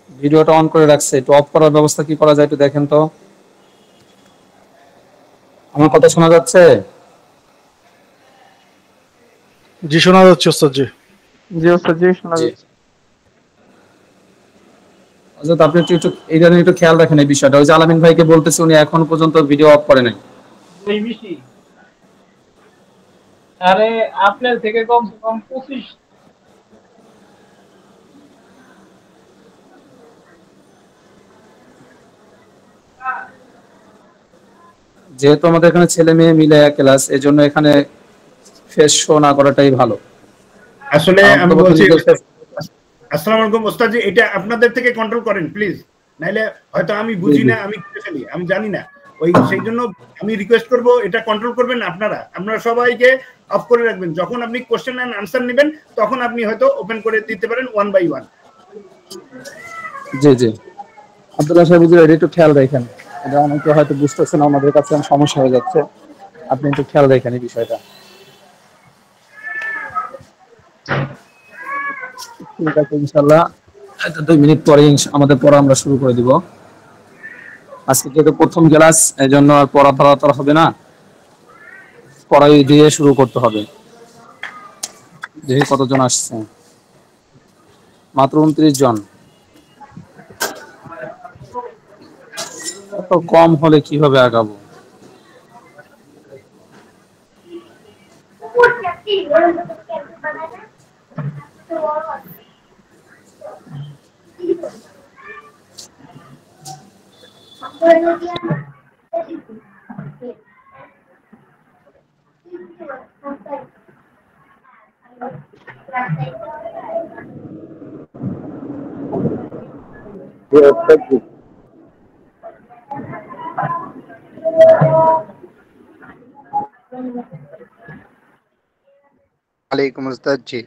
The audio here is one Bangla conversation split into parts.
ভিডিওটা অন করে রাখছে, একটু অফ করার ব্যবস্থা কি করা যায় একটু দেখেন তো। আমার কথা শোনা যাচ্ছে? জি শোনা যাচ্ছে ওস্তাদ জি। জি ওস্তাদ জি, শোনা জি। যাচ্ছে। অর্থাৎ আপনি একটু একটু এটা নিয়ে একটু খেয়াল রাখেন এই বিষয়টা। ওই যে আলামিন ভাইকে বলতেছি, উনি এখন পর্যন্ত ভিডিও অফ করে নাই। আরে আপনার থেকে কমসে কম 25। যেহেতু আমাদের এখানে ছেলে মেয়ে মিলে এক ক্লাস, এই জন্য এখানে ফেস শো না করাটাই ভালো। আসলে আর আমি অন্তত বলছি, নিজের face- আসসালামু আলাইকুম ওস্তাদ জি, এটা আপনাদের থেকে কন্ট্রোল করেন প্লিজ, নাইলে হয়তো আমি জি বুঝি জি না, আমি করে ফেলি, আমি জানি না। ওই সেই জন্য আমি রিকোয়েস্ট করব, এটা কন্ট্রোল করবেন আপনারা। আপনারা সবাইকে অফ করে রাখবেন। যখন আপনি কোশ্চেন এন্ড আনসার নেবেন তখন আপনি হয়তো ওপেন করে দিতে পারেন ওয়ান বাই ওয়ান। জি জি আব্দুল্লাহ সাহেব, এটা একটু খেয়াল রাখেন। এটা অনেকে হয়তো বুঝতেছেন, আমাদের কাছে সমস্যা হয়ে যাচ্ছে। আপনি একটু খেয়াল রাখেন এই বিষয়টা। ঠিক আছে, ইনশাল্লাহ 2 মিনিট পরে আমাদের পড়া আমরা শুরু করে দিব। আজকে যেহেতু প্রথম ক্লাস, এই জন্য আর পড়া পড়া হবে না, পড়াই দিয়ে শুরু করতে হবে। দেখি কতজন আসছে, মাত্র 29 জন। এত কম হলে কিভাবে আগাবো? वालेकुम उस्ताद जी।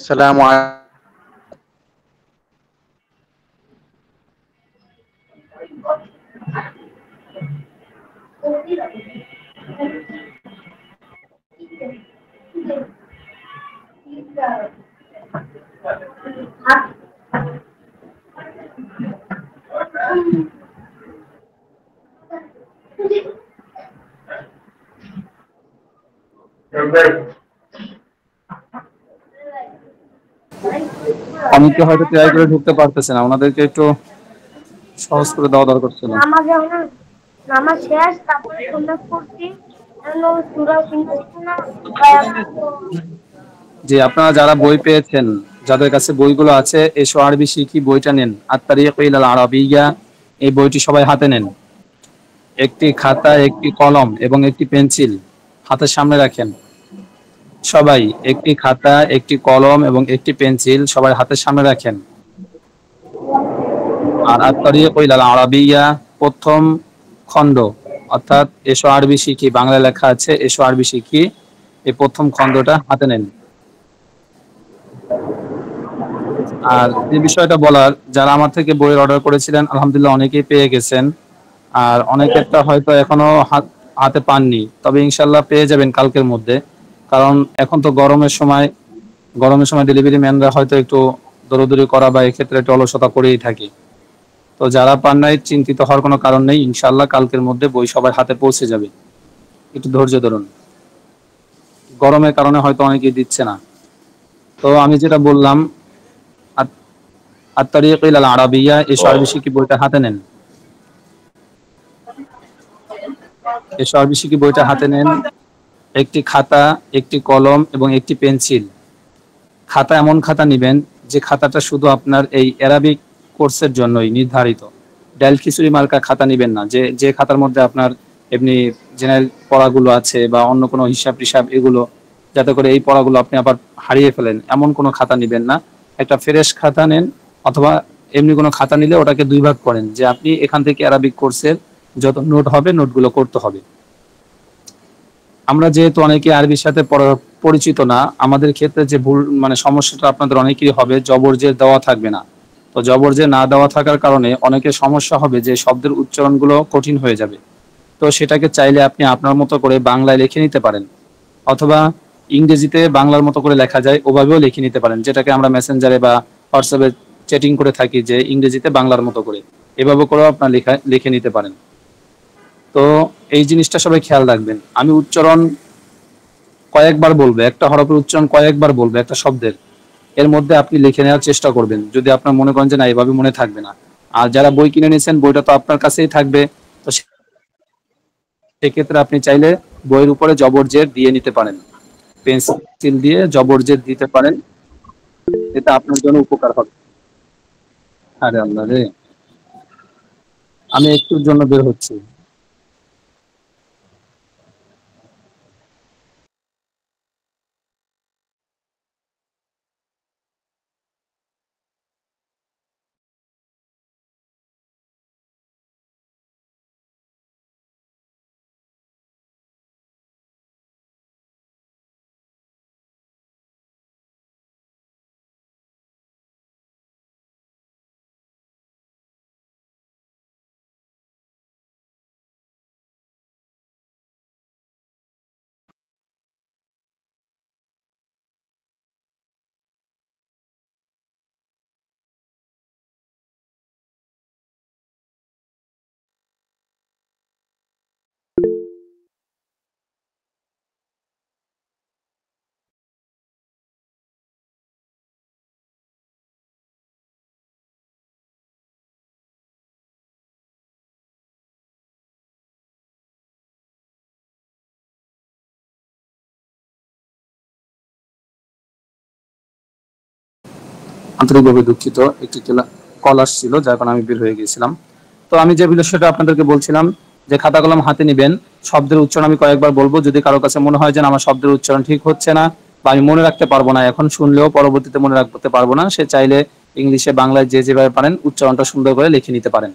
सलाम অনেকে হয়তো ট্রাই করে ঢুকতে পারতেছে না, ওনাদেরকে একটু সহজ করে দেওয়া দরকার ছিল। নামাজ এখন নামাজ শেষ, তারপরে সুন্নাত পড়ছি। এখন সূরা চিনতেছি না বা এখন তো যে আপনারা যারা বই পেয়েছেন, যাদের কাছে বইগুলো আছে, এসো আরবি শিখি বইটা নেন। আত-তারিক ইলাল আরাবিয়্যা, এই বইটি সবাই হাতে নেন। একটি খাতা, একটি কলম এবং একটি পেন্সিল হাতের সামনে রাখেন। সবাই একটি খাতা, একটি কলম এবং একটি পেন্সিল সবাই হাতের সামনে রাখেন। আর আত-তারিক ইলাল আরাবিয়্যা, প্রথম খণ্ড, অর্থাৎ এসো আরবি শিখি, বাংলা লেখা আছে এসো আরবি শিখি, এই প্রথম খণ্ডটা হাতে নেন। আর যে বিষয়টা বলার, যারা আমার থেকে বইয়ের অর্ডার করেছিলেন আলহামদুলিল্লাহ অনেকেই পেয়ে গেছেন। আর অনেকেরটা হয়তো এখনো হাতে পাননি, তবে ইনশাল্লাহ পেয়ে যাবেন কালকের মধ্যে। কারণ এখন তো গরমের সময় ডেলিভারি ম্যানরা হয়তো একটু দৌড়দৌড়ি করা বা এক্ষেত্রে একটু অলসতা করেই থাকে। তো যারা পান নাই, চিন্তিত হওয়ার কোনো কারণ নেই, ইনশাল্লাহ কালকের মধ্যে বই সবার হাতে পৌঁছে যাবে। একটু ধৈর্য ধরুন, গরমের কারণে হয়তো অনেকেই দিচ্ছে না। তো আমি যেটা বললাম, আত-তারিক ইলাল আরাবিয়্যা, এসো আরবি শিখি বইটা হাতে নেন। এসো আরবি শিখি বইটা হাতে নেন। একটি খাতা, একটি কলম এবং একটি পেন্সিল। খাতা এমন খাতা নিবেন যে খাতাটা শুধু আপনার এই অ্যারাবিক কোর্সের জন্যই নির্ধারিত। ডাল খিচুড়ি মার্কা খাতা নিবেন না, যে যে খাতার মধ্যে আপনার এমনি জেনারেল পড়াগুলো আছে বা অন্য কোনো হিসাব টিসাব, এগুলো যাতে করে এই পড়াগুলো আপনি আবার হারিয়ে ফেলেন, এমন কোনো খাতা নিবেন না। একটা ফ্রেশ খাতা নেন, অথবা এমনি কোনো খাতা নিলে ওটাকে 2 ভাগ করেন, যে আপনি এখান থেকে অ্যারাবিক কোর্সের যত নোট হবে নোটগুলো করতে হবে। আমরা যেহেতু অনেকে আরবির সাথে পরিচিত না, আমাদের ক্ষেত্রে যে ভুল মানে সমস্যাটা আপনাদের অনেকেরই হবে, জবরজের দেওয়া থাকবে না। তো জবরজের না দেওয়া থাকার কারণে অনেকের সমস্যা হবে যে শব্দের উচ্চারণগুলো কঠিন হয়ে যাবে। তো সেটাকে চাইলে আপনি আপনার মতো করে বাংলায় লিখে নিতে পারেন, অথবা ইংরেজিতে বাংলার মতো করে লেখা যায় ওভাবেও লিখে নিতে পারেন, যেটাকে আমরা মেসেঞ্জারে বা হোয়াটসঅ্যাপে চ্যাটিং করে থাকি যে ইংরেজিতে বাংলার মতো করে, এভাবে করেও আপনার লিখে নিতে পারেন। তো এই জিনিসটা সবাই খেয়াল রাখবেন। আমি উচ্চারণ কয়েকবার বলবো, একটা হরফের উচ্চারণ কয়েকবার বলবো একটা শব্দের, এর মধ্যে আপনি লিখে নেওয়ার চেষ্টা করবেন যদি আপনার মনে করেন যে না এভাবে মনে থাকবে না। আর যারা বই কিনে নিয়েছেন বইটা তো আপনার কাছেই থাকবে, তো সেক্ষেত্রে আপনি চাইলে বইয়ের উপরে জবর জের দিয়ে নিতে পারেন, পেন্সিল দিয়ে জবর জের দিতে পারেন, এটা আপনার জন্য উপকার হবে। আরে আল্লাহ রে, আমি একটুর জন্য বের হচ্ছি। আন্তরিকভাবে দুঃখিত, একটি কল আসছিল যার কারণে আমি বের হয়ে গিয়েছিলাম। তো আমি যে বিষয়টা আপনাদেরকে বলছিলাম যে খাতা কলম হাতে নেবেন, শব্দের উচ্চারণ আমি কয়েকবার বলবো, যদি কারো কাছে মনে হয় যে আমার শব্দের উচ্চারণ ঠিক হচ্ছে না বা আমি মনে রাখতে পারবো না, এখন শুনলেও পরবর্তীতে মনে রাখতে পারবো না, সে চাইলে ইংলিশে বাংলায় যে যেভাবে পারেন উচ্চারণটা সুন্দর করে লিখে নিতে পারেন।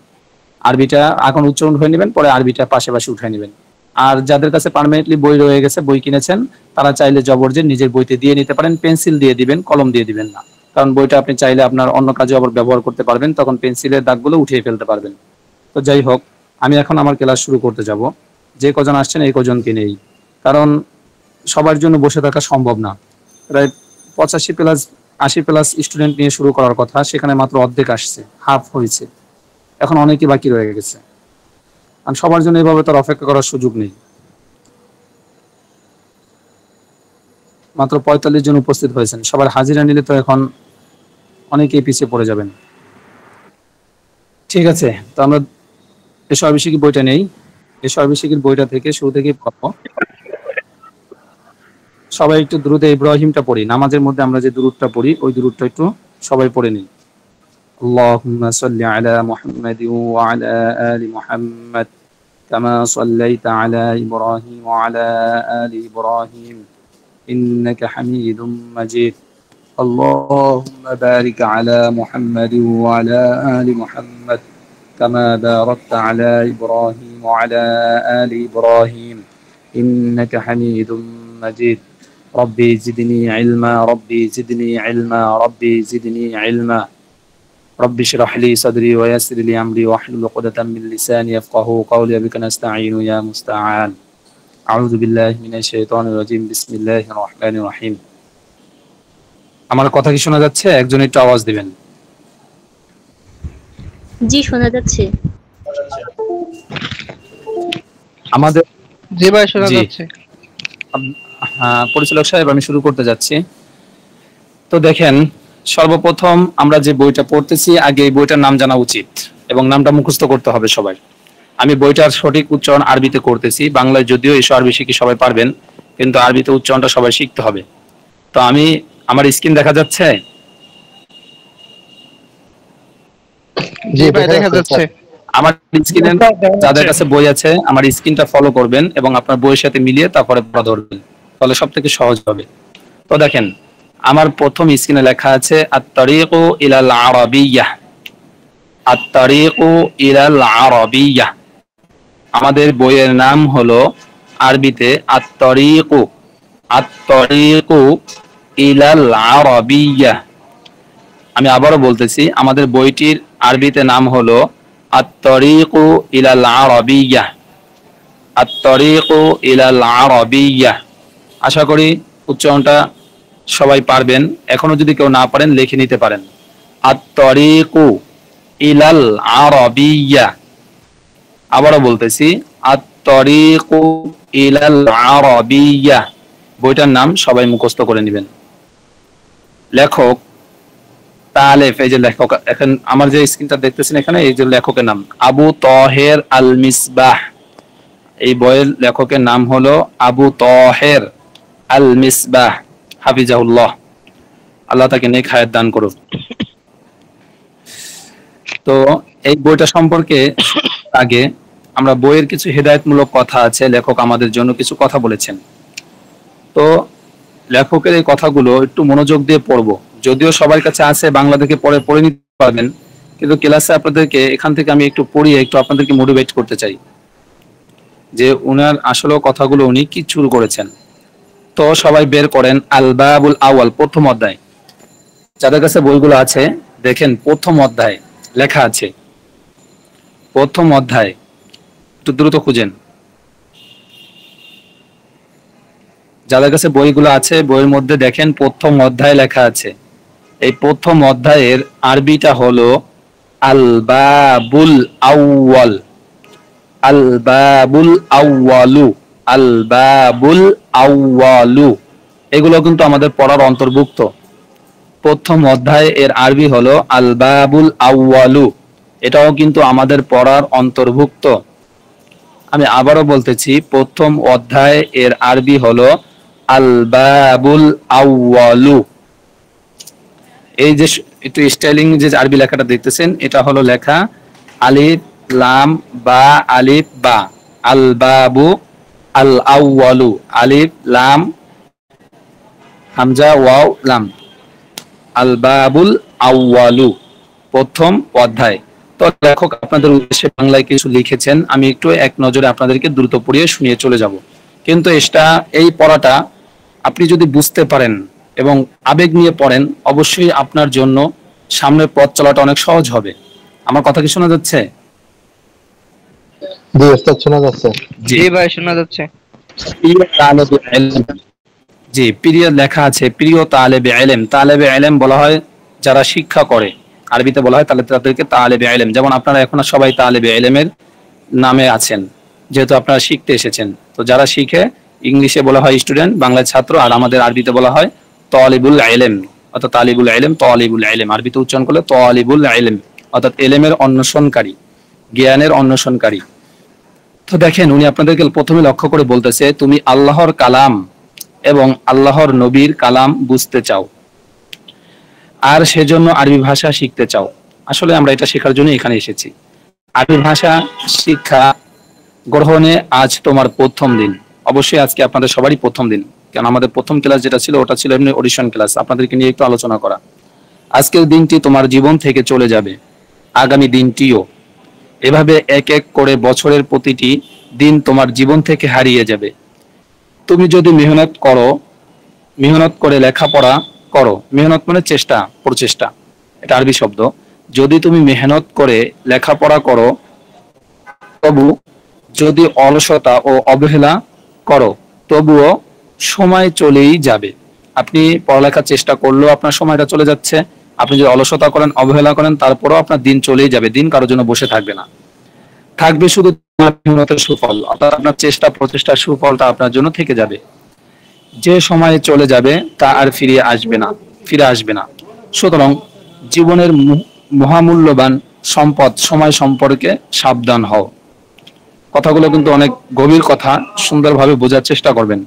আরবিটা এখন উচ্চারণ হয়ে নেবেন, পরে আরবিটা পাশে পাশে উঠে নেবেন। আর যাদের কাছে পার্মানেন্টলি বই রয়ে গেছে, বই কিনেছেন, তারা চাইলে জবর জের নিজের বইতে দিয়ে নিতে পারেন, পেন্সিল দিয়ে দিবেন, কলম দিয়ে দিবেন না, কারণ বইটা আপনি চাইলে আপনার অন্য কাজে আবার ব্যবহার করতে পারবেন, তখন পেন্সিলের দাগগুলো উঠিয়ে ফেলতে পারবেন। তো যাই হোক, আমি এখন আমার ক্লাস শুরু করতে যাব। যে কজন আসছেন এই কজনকে নেই, কারণ সবার জন্য বসে থাকা সম্ভব না। প্রায় 85+80+ স্টুডেন্ট নিয়ে শুরু করার কথা, সেখানে মাত্র অর্ধেক আসছে, হাফ হয়েছে, এখন অনেকই বাকি রয়ে গেছে। আর সবার জন্য এভাবে তার অপেক্ষা করার সুযোগ নেই। মাত্র 45 জন উপস্থিত হয়েছেন, সবার হাজিরা নিলে তো এখন অনেকেই পিছিয়ে পড়ে যাবেন। ঠিক আছে, তো আমরা এসো আবিষিকি বইটা নেই। এসো আবিষিকির বইটা থেকে শুরু থেকে পড়বো। সবাই একটু দুরুদে ইব্রাহিমটা পড়ি, নামাজের মধ্যে আমরা যে দুরুদটা পড়ি ওই দুরুদটা একটু সবাই পড়ে নিই। আল্লাহুম্মা সাল্লি আলা মুহাম্মাদি ওয়া আলা আলি মুহাম্মাদ কামা সাল্লাইতা আলা ইব্রাহিম ওয়া আলা আলি ইব্রাহিম ইন্নাকা হামিদুম মাজিদ। আল্লাহুম্মা বারিক আলা মুহাম্মাদি ওয়া আলা আলি মুহাম্মাদ কামা বারাকতা আলা ইব্রাহিম ওয়া আলা আলি ইব্রাহিম ইন্নাকা হামিদুম মাজিদ। ربي زدني علما ربي زدني علما ربي زدني علما ربي اشرح لي صدري ويسر لي امري واحلل عقدة من لساني يفقهوا قولي بك نستعين يا مستعان اعوذ بالله من الشيطان الرجيم بسم الله الرحمن الرحيم। আমার কথা কি শোনা যাচ্ছে? একজন একটু আওয়াজ দিবেন। জি শোনা যাচ্ছে। আমাদের জি ভাই শোনা যাচ্ছে। হ্যাঁ পরিচালক সাহেব, আমি শুরু করতে যাচ্ছি। তো দেখেন, সর্বপ্রথম আমরা যে বইটা পড়তেছি আগে এই বইটার নাম জানা উচিত এবং নামটা মুখস্থ করতে হবে সবাই। আমি বইটার সঠিক উচ্চারণ আরবিতে করতেছি, বাংলায় যদিও এসব আরবি শিখি সবাই পারবেন, কিন্তু আরবিতে উচ্চারণটা সবাই শিখতে হবে। তো আমি, আমার স্ক্রিন দেখা যাচ্ছে? জি ভাই দেখা যাচ্ছে। আমার স্ক্রিনে যাদের কাছে বই আছে আমার স্ক্রিনটা ফলো করবেন এবং আপনার বইয়ের সাথে মিলিয়ে তারপরে পড়া ধরবেন, তাহলে সব থেকে সহজ হবে। তো দেখেন, আমার প্রথম স্ক্রিনে লেখা আছে আত-তারিকু ইলাল আরাবিয়্যাহ, আত-তারিকু ইলাল আরাবিয়্যাহ। আমাদের বইয়ের নাম হলো আরবিতে আত-তারিকু, আত-তারিকু ইলাল আরাবিয়্যাহ। আমি আবারও বলতেছি, আমাদের বইটির আরবিতে নাম হলো আত-তারিকু ইলাল আরাবিয়্যাহ, আত-তারিকু ইলাল আরাবিয়্যাহ। আশা করি উচ্চারণটা সবাই পারবেন, এখনো যদি কেউ না পারেন লিখে নিতে পারেন। আত-তরিকু ইলাল আরাবিয়্যা, আবারও বলতেছি, আত-তরিকু ইলাল আরাবিয়্যা। বইটার নাম সবাই মুখস্থ করে নেবেন। লেখক তালেফ, এই যে লেখক, এখন আমার যে স্ক্রিনটা দেখতেছেন এখানে, এই যে লেখকের নাম আবু তাহের আল মিসবাহ। এই বইয়ের লেখকের নাম হলো আবু তাহের আল মিসবাহ হাফিজাহুল্লাহ, আল্লাহ তাকে নেক হায়াত দান করুন। তো এই বইটা সম্পর্কে আগে আমরা বইয়ের কিছু হেদায়েতমূলক কথা আছে, লেখক আমাদের জন্য কিছু কথা বলেছেন। তো লেখকের এই কথাগুলো একটু মনোযোগ দিয়ে পড়বো, যদিও সবার কাছে আছে বাংলা থেকে পড়ে নিতে পারবেন, কিন্তু ক্লাসে আপনাদেরকে এখান থেকে আমি একটু পড়িয়ে একটু আপনাদেরকে মোটিভেট করতে চাই যে উনার আসলে কথাগুলো উনি কি শুরু করেছেন। তো সবাই বের করেন আল বাবুল আউয়াল, প্রথম অধ্যায়। যাদের কাছে বইগুলো আছে দেখেন, প্রথম অধ্যায় লেখা আছে, প্রথম অধ্যায়, একটু দ্রুত খুঁজেন। যাদের কাছে বইগুলো আছে বইয়ের মধ্যে দেখেন প্রথম অধ্যায় লেখা আছে। এই প্রথম অধ্যায়ের আরবিটা হলো আল বাবুল আউয়াল, আল বাবুল আউয়ালু, আল বাবুল আউয়ালু। এগুলো কিন্তু আমাদের পড়ার অন্তর্ভুক্ত। প্রথম অধ্যায় এর আরবি হলো আল বাবুল আউয়ালু, এটাও কিন্তু আমাদের পড়ার অন্তর্ভুক্ত। আমি আবারও বলতেছি, প্রথম অধ্যায় এর আরবি হলো আল বাবুল আউয়ালু। এই যে একটু স্টাইলিং যে আরবি লেখাটা দেখতেছেন, এটা হলো লেখা আলিফ লাম বা, আলিফ বা, আল বাবু আল আউয়ালু, আলিফ লাম হামজা ওয়াও লাম, আল বাবুল আউয়ালু, প্রথম অধ্যায়। তো লেখক আপনাদের উদ্দেশ্যে বাংলায় কিছু লিখেছেন, আমি একটু এক নজরে আপনাদেরকে দ্রুত পড়িয়ে শুনিয়ে চলে যাব। কিন্তু এই পড়াটা আপনি যদি বুঝতে পারেন এবং আবেগ নিয়ে পড়েন, অবশ্যই আপনার জন্য সামনের পথ চলাটা অনেক সহজ হবে। আমার কথা কি শোনা যাচ্ছে? জি ওস্তাদ শোনা যাচ্ছে। জি ভাই শোনা যাচ্ছে। জি, প্রিয় লেখা আছে প্রিয় তালেবে ইলম। তালেবে ইলম বলা হয় যারা শিক্ষা করে, আরবিতে বলা হয় তাহলে তাদেরকে তালেবে ইলম। যেমন আপনারা এখন সবাই তালেবে ইলমের নামে আছেন, যেহেতু আপনারা শিখতে এসেছেন। তো যারা শিখে, ইংলিশে বলা হয় স্টুডেন্ট, বাংলায় ছাত্র, আর আমাদের আরবিতে বলা হয় তালিবুল ইলম, অর্থাৎ তালিবুল ইলম, তালিবুল ইলম। আরবিতে উচ্চারণ করলে তালিবুল ইলম, অর্থাৎ ইলমের অন্বেষণকারী, জ্ঞানের অন্বেষণকারী। তো দেখেন, উনি আপনাদেরকে প্রথমে লক্ষ্য করে বলতেছে, তুমি আল্লাহর কালাম এবং আল্লাহর নবীর কালাম বুঝতে চাও, আর সেজন্য আরবি ভাষা শিখতে চাও। আসলে আমরা এটা শেখার জন্য এখানে এসেছি। আরবি ভাষা শিক্ষা গ্রহণে আজ তোমার প্রথম দিন। অবশ্যই আজকে আপনাদের সবারই প্রথম দিন, কারণ আমাদের প্রথম ক্লাস যেটা ছিল ওটা ছিল এমনি অডিশন ক্লাস, আপনাদেরকে নিয়ে একটু আলোচনা করা। আজকের দিনটি তোমার জীবন থেকে চলে যাবে, আগামী দিনটিও এভাবে এক এক করে বছরের প্রতিটি দিন তোমার জীবন থেকে হারিয়ে যাবে। তুমি যদি মেহনত করো, মেহনত করে লেখাপড়া করো, মেহনত মানে চেষ্টা, প্রচেষ্টা, এটা আরবি শব্দ। যদি তুমি মেহনত করে লেখাপড়া করো, তবু যদি অলসতা ও অবহেলা করো, তবুও সময় চলেই যাবে। আপনি পড়ালেখার চেষ্টা করলেও আপনার সময়টা চলে যাচ্ছে। আপনি যদি অলসতা করেন, অবহেলা করেন, তারপরেও আপনার দিন চলেই যাবে। দিন কারোর জন্য বসে থাকবে না, থাকবে শুধু তোমার মেহনতের সুফল, অর্থাৎ আপনার চেষ্টা প্রচেষ্টার সুফলটা আপনার জন্য থেকে যাবে। যে সময় চলে যাবে তা আর ফিরে আসবে না। সুতরাং জীবনের মহামূল্যবান সম্পদ সময় সম্পর্কে সাবধান হও। কথাগুলো কিন্তু অনেক গভীর কথা, সুন্দরভাবে বোঝার চেষ্টা করবেন।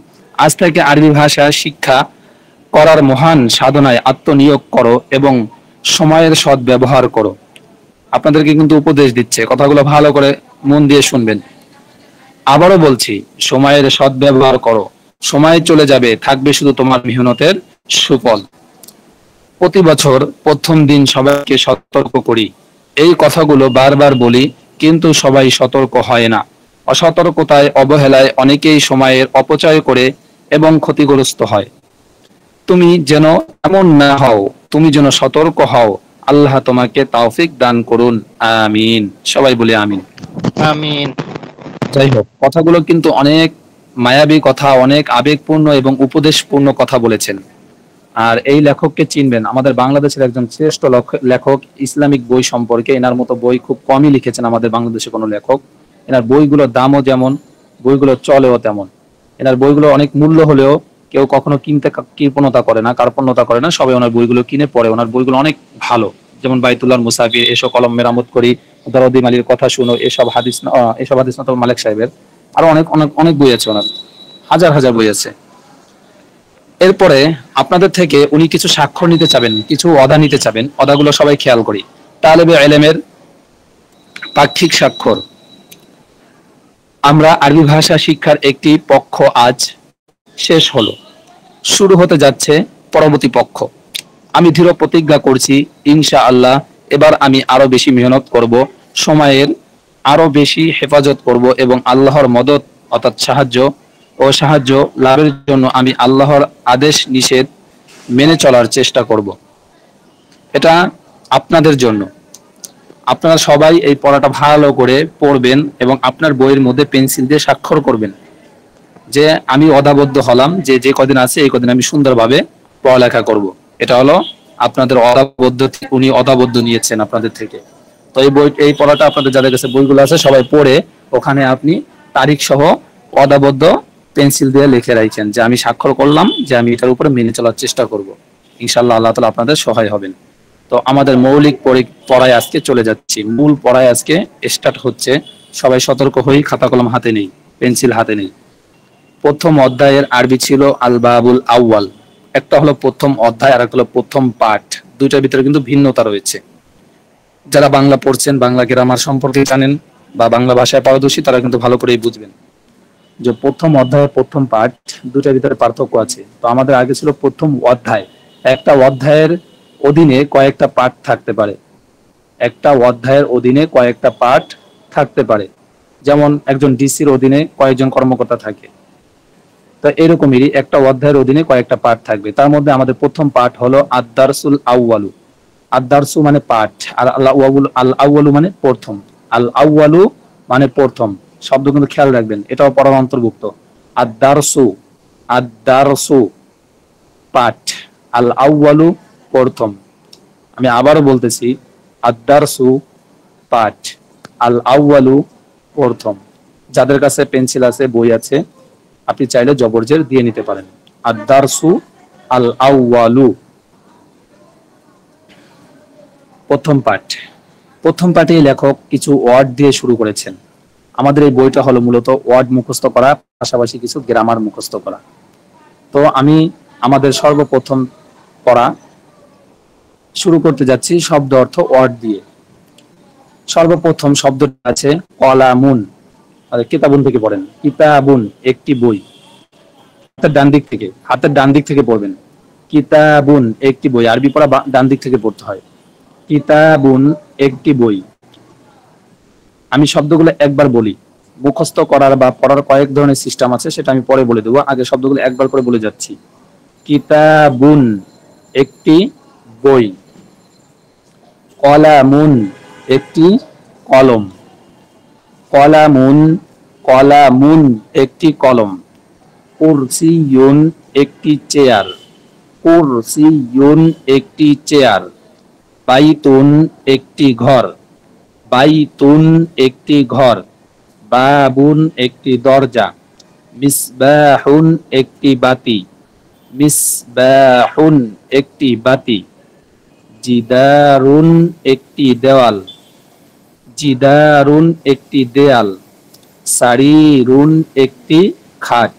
আজ থেকে আরবি ভাষা শিক্ষা করার মহান সাধনায় আত্মনিয়োগ করো এবং সময়ের সৎ ব্যবহার করো। আপনাদেরকে কিন্তু উপদেশ দিচ্ছে, কথাগুলো ভালো করে মন দিয়ে শুনবেন। আবারও বলছি, সময়ের সৎ ব্যবহার করো, সময় চলে যাবে, থাকবে শুধু তোমার মেহনতের সুফল। প্রতি বছর প্রথম দিন সবাইকে সতর্ক করি, এই কথাগুলো বারবার বলি, কিন্তু সবাই সতর্ক হয় না। অসতর্কতায়, অবহেলায় অনেকেই সময়ের অপচয় করে এবং ক্ষতিগ্রস্ত হয়। তুমি যেন এমন না হও, তুমি যেন সতর্ক হও। আল্লাহ তোমাকে তৌফিক দান করুন, আমিন। সবাই বলে আমিন। আমিন। যাই হোক, কথাগুলো কিন্তু অনেক মায়াবী কথা, অনেক আবেগপূর্ণ এবং উপদেশপূর্ণ কথা বলেছেন। আর এই লেখককে চিনবেন, আমাদের বাংলাদেশের একজন শ্রেষ্ঠ লেখক। ইসলামিক বই সম্পর্কে এনার মতো বই খুব কমই লিখেছেন আমাদের বাংলাদেশে কোনো লেখক। এনার বইগুলোর দামও যেমন, বইগুলো চলেও তেমন। এনার বইগুলো অনেক মূল্য হলেও কেউ কখনো কিনতে কৃপণতা করে না, কার্পণ্যতা করে না, সবাই ওনার বইগুলো কিনে পড়ে। ওনার বইগুলো অনেক ভালো, যেমন বাইতুল্লাহ মুসাফির, এসো কলম মেরামত করি, দরদিম আলীর কথা শুনো, এসব হাদিস না তো মালিক সাহেবের। আরো অনেক অনেক অনেক বই আছে ওনার, হাজার হাজার বই আছে। এরপরে আপনাদের থেকে উনি কিছু স্বাক্ষর নিতে চাবেন, কিছু অদা নিতে চাবেন। অদাগুলো সবাই খেয়াল করি। তালেবে ইলমের পাক্ষিক স্বাক্ষর। আমরা আরবি ভাষা শিক্ষার একটি পক্ষ আজ শেষ হলো, শুরু হতে যাচ্ছে পরবর্তী পক্ষ। আমি দৃঢ় প্রতিজ্ঞা করছি ইনশাআল্লাহ এবার আমি আরো বেশি মেহনত করব, সময়ের আরো বেশি হেফাজত করব এবং আল্লাহর মদদ অর্থাৎ সাহায্য লাভের জন্য আমি আল্লাহর আদেশ নিষেধ মেনে চলার চেষ্টা করব। এটা আপনাদের জন্য। আপনারা সবাই এই পড়াটা ভালো করে পড়বেন এবং আপনার বইয়ের মধ্যে পেন্সিল দিয়ে স্বাক্ষর করবেন যে আমি অদাবদ্ধ হলাম, যে যে কদিন আছে এই কদিন আমি সুন্দরভাবে পড়ালেখা করব। এটা হলো আপনাদের উনি অদাবদ্ধ নিয়েছেন আপনাদের থেকে। তো এই পড়াটা আপনাদের যাদের কাছে বইগুলো আছে সবাই পড়ে ওখানে আপনি তারিখ সহ অদাবদ্ধ পেন্সিল দিয়ে লিখে রাখছেন যে আমি স্বাক্ষর করলাম যে আমি এটার উপরে মেনে চলার চেষ্টা করব। ইনশাআল্লাহ আল্লাহ তাআলা আপনাদের সহায় হবেন। তো আমাদের মৌলিক পড়ায় আজকে চলে যাচ্ছি, মূল পড়ায় আজকে স্টার্ট হচ্ছে। সবাই সতর্ক হই, খাতা কলম হাতে নেই, পেন্সিল হাতে নেই। প্রথম অধ্যায়ের আরবি ছিল আল বাবুল আউয়াল। একটা হলো প্রথম অধ্যায় আর একটা হলো প্রথম পাঠ, দুইটার ভিতরে কিন্তু ভিন্নতা রয়েছে। যারা বাংলা পড়ছেন, বাংলা গ্রামার সম্পর্কে জানেন বা বাংলা ভাষায় পারদর্শী, তারা কিন্তু ভালো করেই বুঝবেন যে প্রথম অধ্যায়ের প্রথম পাঠ দুটার ভিতরে পার্থক্য আছে। তো আমাদের আগে ছিল প্রথম অধ্যায়। একটা অধ্যায়ের অধীনে কয়েকটা পাঠ থাকতে পারে, একটা অধ্যায়ের অধীনে কয়েকটা পাঠ থাকতে পারে। যেমন একজন ডিসির অধীনে কয়েকজন কর্মকর্তা থাকে, তো এরকমই একটা অধ্যায়ের অধীনে কয়েকটা পাঠ থাকবে। তার মধ্যে আমাদের প্রথম পাঠ হলো আদ-দারসুল আউয়ালু। আদ-দারসু মানে পাঠ, আর আল আউয়ালু মানে প্রথম। আল আউয়ালু মানে প্রথম, শব্দ কিন্তু খেয়াল রাখবেন, এটাও পড়ার অন্তর্ভুক্ত। আদ-দারসু পাঠ, আল আউয়ালু প্রথম। আমি আবারও বলতেছি, আদ-দারসু পাঠ, আল আউয়ালু প্রথম। যাদের কাছে পেন্সিল আছে, বই আছে, আপনি চাইলে জবরজের দিয়ে নিতে পারেন। আদ-দারসু আল আউয়ালু প্রথম পাঠ। প্রথম পাঠে লেখক কিছু ওয়ার্ড দিয়ে শুরু করেছেন। আমাদের এই বইটা হলো মূলত ওয়ার্ড মুখস্থ করা, পাশাপাশি কিছু গ্রামার মুখস্থ করা। তো আমি আমাদের সর্বপ্রথম পড়া শুরু করতে যাচ্ছি শব্দ অর্থ ওয়ার্ড দিয়ে। সর্বপ্রথম শব্দটা আছে কলামুন। কিতাবুন থেকে পড়েন, কিতাবুন একটি বই। হাতের ডান দিক থেকে পড়বেন। কিতাবুন একটি বই, আরবি পড়া ডান দিক থেকে পড়তে হয়। কিতাবুন একটি বই। আমি শব্দগুলো একবার বলি, মুখস্থ করার বা পড়ার কয়েক ধরনের সিস্টেম আছে, সেটা আমি পরে বলে দেবো। আগে শব্দগুলো একবার করে বলে যাচ্ছি। কিতাবুন একটি বই, কলামুন একটি কলম, কলামুন একটি কলম, কুরসিয়ুন একটি চেয়ার, কুরসিয়ুন একটি চেয়ার, বাইতুন একটি ঘর, বাইতুন একটি ঘর, বাবুন একটি দরজা, মিসবাহুন একটি বাতি, মিসবাহুন একটি বাতি, জিদারুন একটি দেওয়াল, জিদারুন একটি দেয়াল, সারিরুন একটি খাট।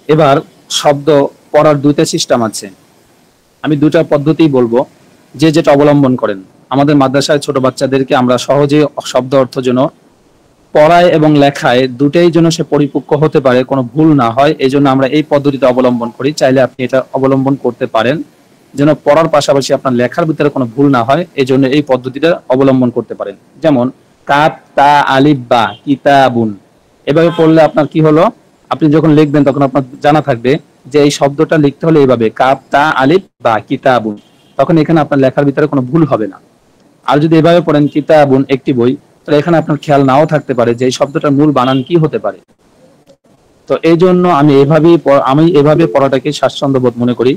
এবার শব্দ পড়ার দুইটা সিস্টেম আছে, আমি দুটা পদ্ধতি বলবো, যে যেটা অবলম্বন করেন। আমাদের মাদ্রাসায় ছোট বাচ্চাদেরকে আমরা সহজে শব্দ অর্থ যেন পড়ায় এবং লেখায় দুটেই যেন সে পরিপক্ক হতে পারে, কোনো ভুল না হয়, এই জন্য আমরা এই পদ্ধতিটা অবলম্বন করি। চাইলে আপনি এটা অবলম্বন করতে পারেন, যেন পড়ার পাশাপাশি আপনার লেখার ভিতরে কোনো ভুল না হয়, এই জন্য এই পদ্ধতিটা অবলম্বন করতে পারেন। যেমন কাপ তা আলিফ বা, কিতাবুন। এভাবে পড়লে আপনার কি হলো, আপনি যখন লিখবেন তখন আপনার জানা থাকবে যে এই শব্দটা লিখতে হলে এইভাবে কাপ তা আলিফ বা কিতাবুন, তখন এখানে আপনার লেখার ভিতরে কোনো ভুল হবে না। আর যদি এভাবে পড়েন কিতাবুন একটি বই, তো এখানে আপনার খেয়াল নাও থাকতে পারে যে এই শব্দটার মূল বানান কি হতে পারে। তো এই জন্য আমি এভাবে পড়াটাকে স্বাচ্ছন্দ্য বোধ মনে করি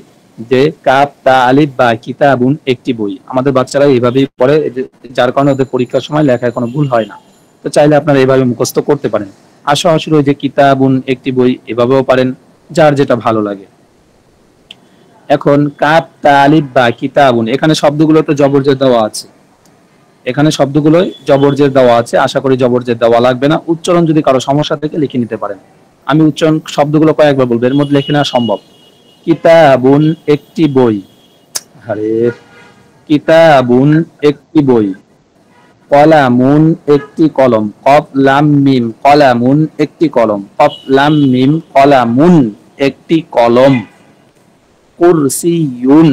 যে কাপ তা আলিফ বা কিতাবুন একটি বই। আমাদের বাচ্চারা এইভাবেই পড়ে, যার কারণে ওদের পরীক্ষার সময় লেখায় কোনো ভুল হয় না। তো চাইলে আপনারা এইভাবে মুখস্থ করতে পারেন। সরাসরি ওই যে কিতাবুন একটি বই এভাবেও পারেন, যার যেটা ভালো লাগে। এখন কাপ তা আলিফ বা কিতাবুন, এখানে শব্দগুলোতে জবরজের দেওয়া আছে, এখানে সবগুলোই জবরজের দেওয়া আছে। আশা করি জবরজের দেওয়া লাগবে না। উচ্চারণ যদি কারো সমস্যা থেকে লিখে নিতে পারেন। আমি উচ্চারণ শব্দগুলো কয়েকবার বলবো, এর মধ্যে লিখে নেওয়া সম্ভব। কিতাবুন একটি বই, আরে কিতাবুন একটি বই। কলামুন একটি কলম, কফ লাম মিম কলামুন একটি কলম, কফ লাম মিম কলামুন একটি কলম। কুরসিয়ুন,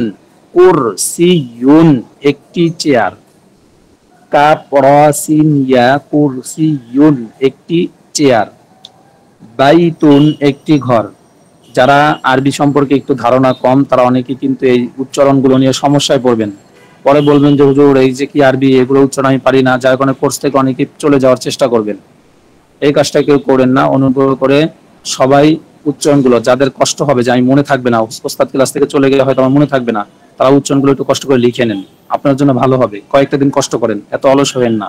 কুরসিয়ুন একটি চেয়ার। কাপ র সিন ইয়া কুরসিয়ুন একটি চেয়ার। বাইতুন একটি ঘর। যারা আরবি সম্পর্কে একটু ধারণা কম তারা অনেকে কিন্তু এই উচ্চারণগুলো নিয়ে সমস্যায় পড়বেন। পরে বলবেন যে হুজুর এই যে কি আরবি, এগুলো উচ্চারণ আমি পারি না, যার কারণে কোর্স থেকে অনেকে চলে যাওয়ার চেষ্টা করবেন। এই কাজটা কেউ করেন না। অনুগ্রহ করে সবাই উচ্চারণগুলো, যাদের কষ্ট হবে যে আমি মনে থাকবে না, ওস্তাদ ক্লাস থেকে চলে গেলে হয়তো আমার মনে থাকবে না, তারা উচ্চারণগুলো একটু কষ্ট করে লিখে নেন, আপনার জন্য ভালো হবে। কয়েকটা দিন কষ্ট করেন, এত অলস হবেন না।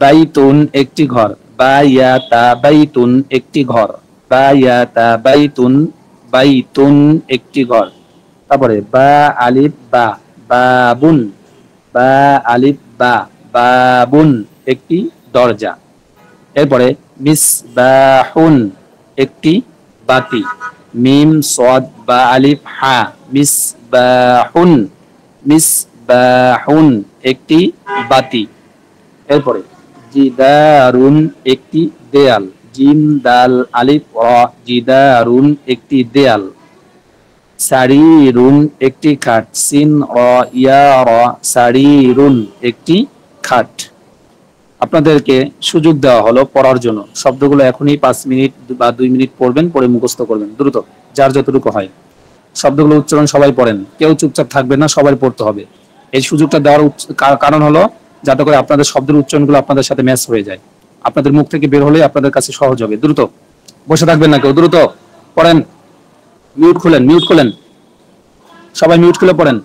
বাইতুন একটি ঘর, বায়াতা বাইতুন একটি ঘর, বায়াতা বাইতুন, বাইতুন একটি ঘর। তারপরে বা আলিফ বা, বাবুন, বা আলিফ বা, বাবুন একটি দরজা। এরপরে মিসবাহুন একটি বাতি, মিম সদ বা আলিফ হা, মিসবাহুন, মিসবাহুন একটি বাতি। এরপরে জিদারুন একটি দেয়াল, জিম দাল আলিফ র, জিদারুন একটি দেয়াল। সারিরুন একটি খাট, সিন র ইয়া র, সারিরুন একটি খাট। আপনাদেরকে সুযোগ দেওয়া হলো পড়ার জন্য। শব্দগুলো এখনই 5 মিনিট বা 2 মিনিট পড়বেন, পড়ে মুখস্থ করবেন দ্রুত, যার যতটুকু হয়। শব্দগুলো উচ্চারণ সবাই পড়েন, কেউ চুপচাপ থাকবেন না, সবাই পড়তে হবে। এই সুযোগটা দেওয়ার কারণ হলো যাতে করে আপনাদের শব্দের উচ্চারণগুলো আপনাদের সাথে ম্যাচ হয়ে যায়, আপনাদের মুখ থেকে বের হলে আপনাদের কাছে সহজ হবে। দ্রুত বসে থাকবেন না কেউ, দ্রুত পড়েন। মিউট খুলেন, মিউট খুলেন, সবাই মিউট খুলে পড়েন।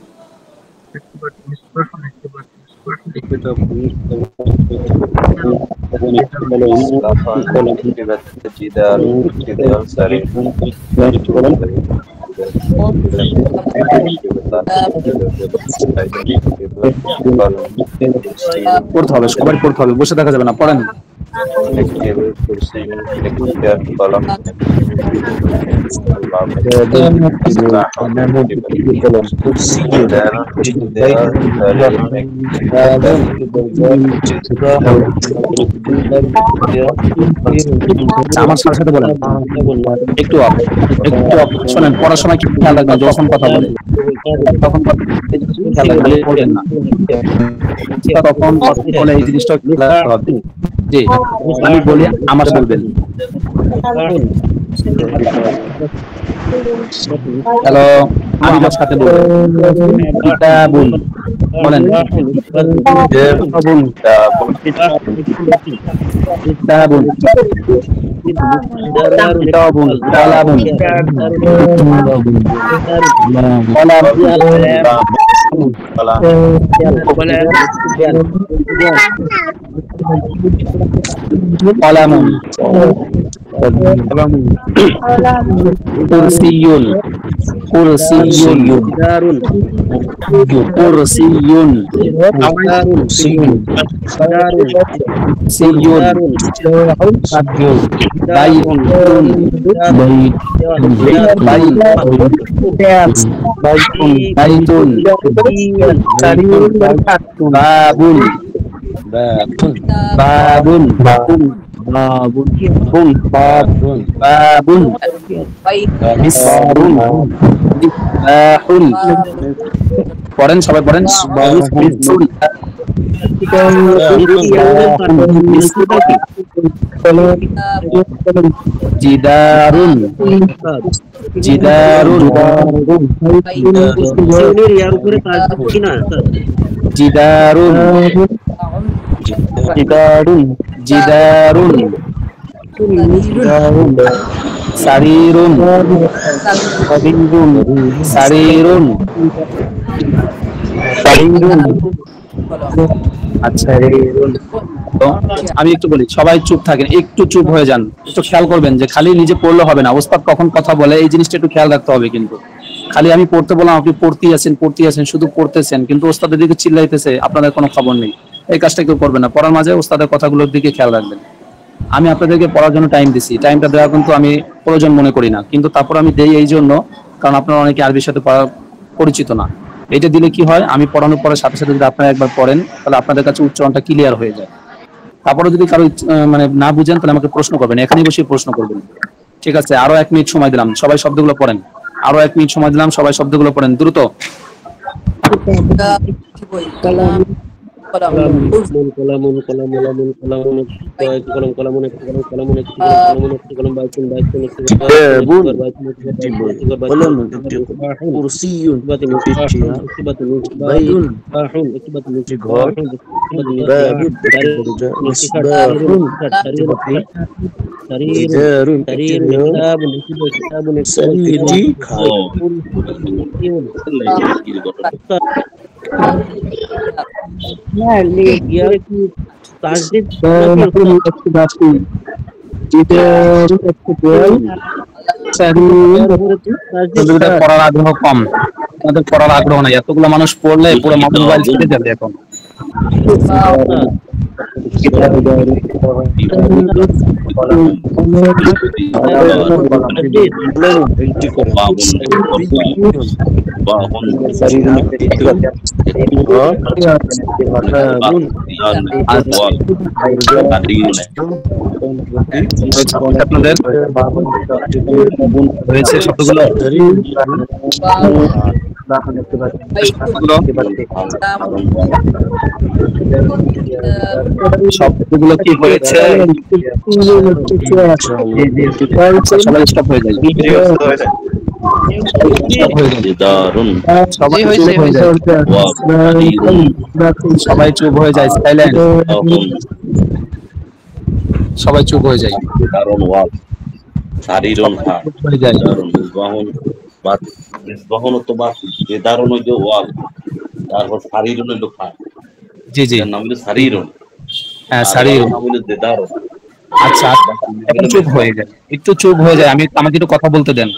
পড়তে হবে, সবাই পড়তে হবে, বসে দেখা যাবে না, পড়েন। আমার সাথে সাথে বলেন, একটু শোনেন, পড়ার সময় কি খেয়াল রাখবেন, যখন কথা বলে তখন খেয়াল রাখবেন না, তখন কথা বলে এই জিনিসটা হবে। জি আমি বলি, আমার বলবেন। হ্যালো, আমি যার সাথে বলবেন, কিতাবুন বলেন, কিতাবুন, কিতাবুন, কিতাবুন, কালামুন, কলামুন, কুরসিয়ুন, কুরসিয়ুন, কুরসিয়ুন, সিয়ুন, বাইতুন, বাইতুন, বাবুন, বাবুন, বাবুন, বাবুন, বাবুন, মিসবাহুন, মিসবাহুন। পড়েন, সবাই পড়েন। জিদারুন, জিদারুন, জিদারুন, জিদারুন জিদারুন সারিরুন সারিরুন সারিরুন আচ্ছা তো আমি একটু বলি, সবাই চুপ থাকেন, একটু চুপ হয়ে যান, একটু খেয়াল করবেন যে খালি নিজে পড়লে হবে না, ওস্তাদ কখন কথা বলে এই জিনিসটা একটু খেয়াল রাখতে হবে। কিন্তু খালি আমি পড়তে বললাম, আপনি পড়তেই আছেন শুধু পড়তেছেন, কিন্তু ওস্তাদের দিকে চিল্লাইতেছে, আপনাদের কোনো খবর নেই। এই কাজটা কেউ করবেন না, পড়ার মাঝে ওস্তাদের কথাগুলোর দিকে খেয়াল রাখবেন। আমি আপনাদেরকে পড়ার জন্য টাইম দিছি, টাইমটা দেওয়া কিন্তু আমি প্রয়োজন মনে করি না, কিন্তু তারপর আমি দেই এই জন্য কারণ আপনারা অনেকে আরবির সাথে পরিচিত না। এটা দিলে কি হয়, আমি পড়ানোর পরে সাথে সাথে যদি আপনারা একবার পড়েন তাহলে আপনাদের কাছে উচ্চারণটা ক্লিয়ার হয়ে যায়। তারপরে যদি কারো মানে না বুঝেন তাহলে আমাকে প্রশ্ন করবেন, এখানেই বসে প্রশ্ন করবেন। ঠিক আছে, আরো 1 মিনিট সময় দিলাম, সবাই শব্দগুলো পড়েন। আরো 1 মিনিট সময় দিলাম, সবাই শব্দগুলো পড়েন দ্রুত। পড়ার আগ্রহ কম, আমাদের পড়ার আগ্রহ নাই, এতগুলো মানুষ পড়লে পুরো মোবাইল ছেড়ে যাবে এখন। আপনাদের হয়েছে শব্দগুলো শব্দগুলো কি হয়েছে, সবাই স্টপ হয়ে যায়, সবাই চুপ হয়ে যায়, সাইলেন্ট, সবাই চুপ হয়ে যায়। হয়ে যায় জি জি, হ্যাঁ শারীরুন। আচ্ছা এখন চুপ হয়ে যায়, একটু চুপ হয়ে যায়, আমাকে একটু কথা বলতে দেন।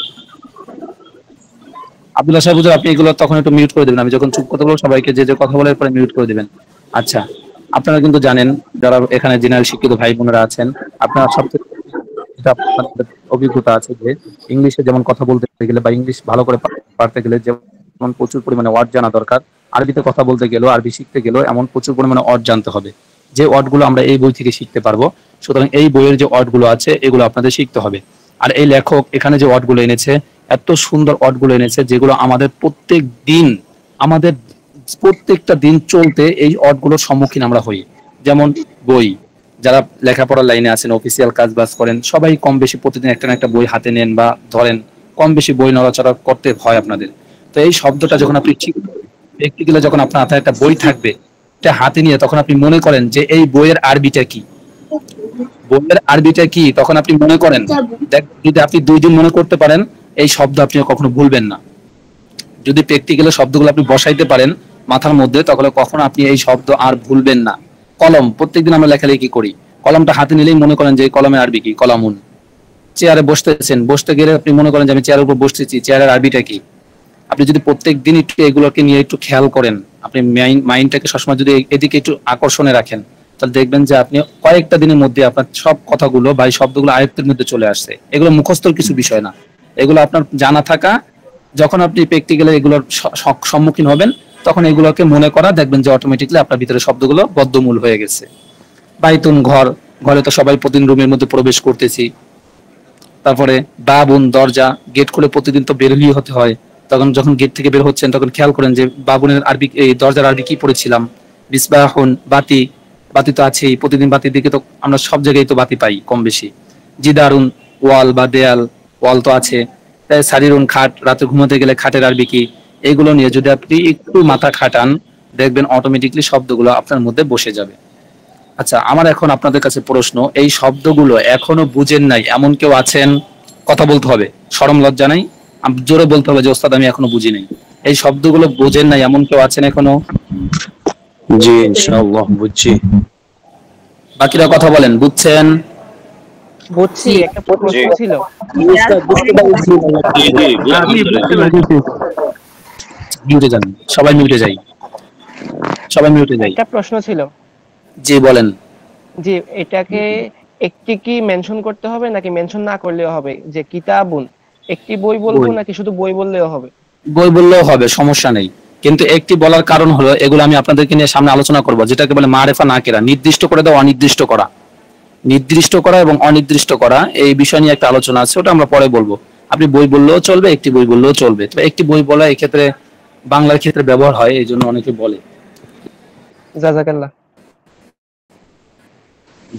আব্দুল্লাহ সাহেব হুজুর, আপনি এগুলো তখন একটু মিউট করে দেবেন, আমি যখন চুপ কথা বলবো সবাইকে যে কথা বলার পরে মিউট করে দিবেন। আচ্ছা, আপনারা কিন্তু জানেন যারা এখানে জেনারেল শিক্ষিত ভাই বোনেরা আছেন, আপনারা সবচেয়ে অভিজ্ঞতা আছে যে ইংলিশে যেমন কথা বলতে গেলে বা ইংলিশ ভালো করে পারতে গেলে যেমন প্রচুর পরিমাণে ওয়ার্ড জানা দরকার, আরবিতে কথা বলতে গেলেও আরবি শিখতে গেলেও এমন প্রচুর পরিমাণে ওয়ার্ড জানতে হবে, যে ওয়ার্ডগুলো আমরা এই বই থেকে শিখতে পারবো। সুতরাং এই বইয়ের যে ওয়ার্ডগুলো আছে এগুলো আপনাদের শিখতে হবে। আর এই লেখক এখানে যে ওয়ার্ডগুলো এনেছে, এত সুন্দর ওয়ার্ডগুলো এনেছে যেগুলো আমাদের প্রত্যেকটা দিন চলতে এই ওয়ার্ডগুলোর সম্মুখীন আমরা হই। যেমন বই, যারা লেখাপড়ার লাইনে আছেন, অফিসিয়াল কাজ বাজ করেন, সবাই কম বেশি প্রতিদিন একটা না একটা বই হাতে নেন বা ধরেন, কম বেশি বই নড়াচড়া করতে হয় আপনাদের। তো এই শব্দটা যখন আপনি প্র্যাকটিক্যালি যখন আপনার হাতে একটা বই থাকবে, এটা হাতে নিয়ে তখন আপনি মনে করেন যে এই বইয়ের আরবিটা কি, তখন আপনি মনে করেন, যদি আপনি 2 দিন মনে করতে পারেন এই শব্দ আপনি কখনো ভুলবেন না। যদি প্র্যাকটিক্যালি শব্দগুলো আপনি বসাইতে পারেন মাথার মধ্যে, তাহলে কখনো আপনি এই শব্দ আর ভুলবেন না। কলম, প্রত্যেকদিন আমরা লেখালেখি করি, কলমটা হাতে নিলেই মনে করেন যে কলমের আরবি কি, কলামুন। চেয়ারে বসতেছেন, বসতে গেলে আপনি মনে করেন যে আমি চেয়ারের উপর বসতেছি, চেয়ারের আরবিটা কি। আপনি যদি প্রত্যেকদিন একটু এগুলোকে নিয়ে একটু খেয়াল করেন, আপনি মাইন্ডটাকে সবসময় যদি এদিকে একটু আকর্ষণে রাখেন, তাহলে দেখবেন যে আপনি কয়েকটা দিনের মধ্যে আপনার সব কথাগুলো বা শব্দগুলো আয়ত্তের মধ্যে চলে আসছে। এগুলো মুখস্থর কিছু বিষয় না, এগুলো আপনার জানা থাকা। যখন আপনি প্র্যাকটিক্যালি এগুলোর সম্মুখীন হবেন তখন এগুলোকে মনে করা, দেখবেন যে অটোমেটিকলি আপনার ভিতরে শব্দগুলো বদ্ধমূল হয়ে গেছে। বাইতুন, ঘর, ঘরে তো সবাই প্রতিদিন রুমের মধ্যে প্রবেশ করতেছি। তারপরে বাবুন, দরজা, গেট খুলে প্রতিদিন তো বের হতে হয়, তখন যখন গেট থেকে বের হচ্ছেন তখন খেয়াল করেন যে বাবুনের আরবি, এই দরজার আরবি কি পড়েছিলাম। মিসবাহুন, বাতি, বাতি তো আছেই, প্রতিদিন বাতির দিকে তো আমরা সব জায়গায় তো বাতি পাই কম বেশি। জিদারুন, ওয়াল বা দেয়াল, ওয়াল তো আছে। সারিরুন, খাট, রাতে ঘুমাতে গেলে খাটের আরবি কি। এইগুলো নিয়ে যদি আপনি একটু মাথা খাটান দেখবেন অটোমেটিকলি শব্দগুলো আপনার মধ্যে বসে যাবে। আচ্ছা, আমার এখন আপনাদের কাছে প্রশ্ন, এই শব্দগুলো এখনো বুঝেন নাই এমন কেউ আছেন? কথা বলতে হবে, শরম লজ্জা নাই, জোরে বলতে হবে যে ওস্তাদ আমি এখনো বুঝি নাই। এই শব্দগুলো বুঝেন নাই এমন কেউ আছেন এখনো? জি ইনশাআল্লাহ বুঝছি। বাকিরা কথা বলেন, বুঝছেন? বুঝছি, একটা প্রশ্ন ছিল। জি জি মিউটে যান, সবাই মিউটে যাই, সবাই মিউটে যাই। একটা প্রশ্ন ছিল। জি বলেন। জি, এটাকে একটি কি মেনশন করতে হবে নাকি মেনশন না করলেও হবে? যে কিতাবুন, একটি বই বলবো নাকি শুধু বই বললেও হবে? বই বললেও হবে, সমস্যা নেই। কিন্তু একটি বলার কারণ হলো, এগুলো আমি আপনাদেরকে নিয়ে সামনে আলোচনা করব, যেটাকে বলে মারেফা নাকেরা, নির্দিষ্ট করে দেওয়া, অনির্দিষ্ট করা। নির্দিষ্ট করা এবং অনির্দিষ্ট করা, এই বিষয় নিয়ে একটা আলোচনা আছে, ওটা আমরা পরে বলবো। আপনি বই বললেও চলবে, একটি বই বললেও চলবে। তবে একটি বই বলা এই ক্ষেত্রে বাংলার ক্ষেত্রে ব্যবহার হয়, এই জন্য অনেকে বলে। জাযাকাল্লাহ।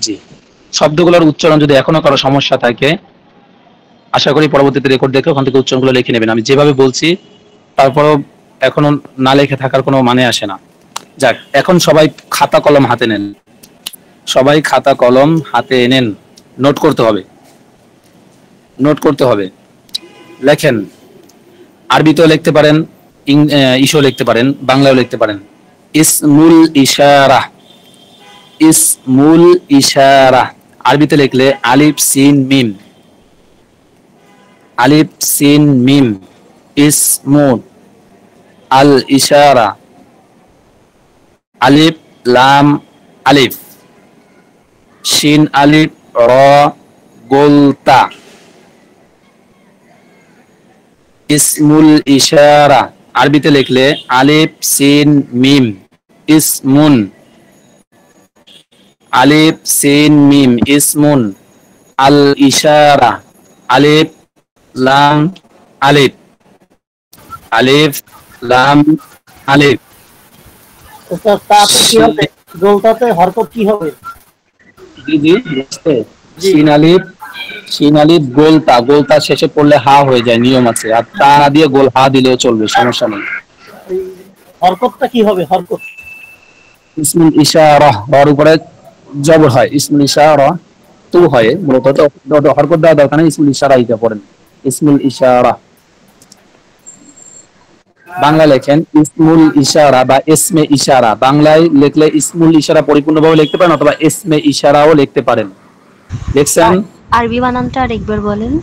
জি, শব্দগুলোর উচ্চারণ যদি এখনো কারো সমস্যা থাকে, আশা করি পরবর্তীতে রেকর্ড দেখে ওখান থেকে উচ্চারণগুলো লিখে নেবেন। আমি যেভাবে বলছি তারপরও এখনো না লিখে থাকার কোনো মানে আসে না। যাক, এখন সবাই খাতা কলম হাতে নেন, সবাই খাতা কলম হাতে নেন, নোট করতে হবে, নোট করতে হবে। লেখেন, আরবিতেও লিখতে পারেন, ইসও লিখতে পারেন, বাংলায়ও লিখতে পারেন। ইসমুল ইশারা, ইসমুল ইশারা আরবিতে লিখলে আলিফ সিন মিম, আলিফ সিন মিম, ইসমু আল ইশারা, আলিফ লাম আলিফ, শিন আলিফ র গোলতা, ইসমুল ইশারা আরবিতে লিখলে আলিফ সিন মিম, ইসমুন, আলিফ সিন মিম, ইসমুন আল ইশারা, আলিফ লাম আলিফ, আলিফ লাম আলিফ। ওস্তাদ তাতে কি হবে? গোলতাতে হরকত কি হবে? জি জি বুঝতে। শিন আলিফ, শিন আলিফ গোলতা, গোলতা শেষে পড়লে হা হয়ে যায়, নিয়ম আছে। আর তা না দিয়ে গোল হা দিলেও চলবে, সমস্যা নেই। হরকতটা কি হবে? হরকত ইসমুল ইশারা, হর উপরে জবর হয়, ইসমুল ইশারা তু হয় মূলত, তো হরকত দেওয়া দরকার নেই, ইসমুল ইশারা ইটা পড়েন, ইসমুল ইশারা। বাংলা লেখেন ইসমুল ইশারা বা ইসমে ইশারা। বাংলায় লিখলে ইসমুল ইশারা পরিপূর্ণভাবে লিখতে পারেন, অথবা ইসমে ইশারাও লিখতে পারেন। দেখছেন? আরবি বানানটা আরেকবার বলেন।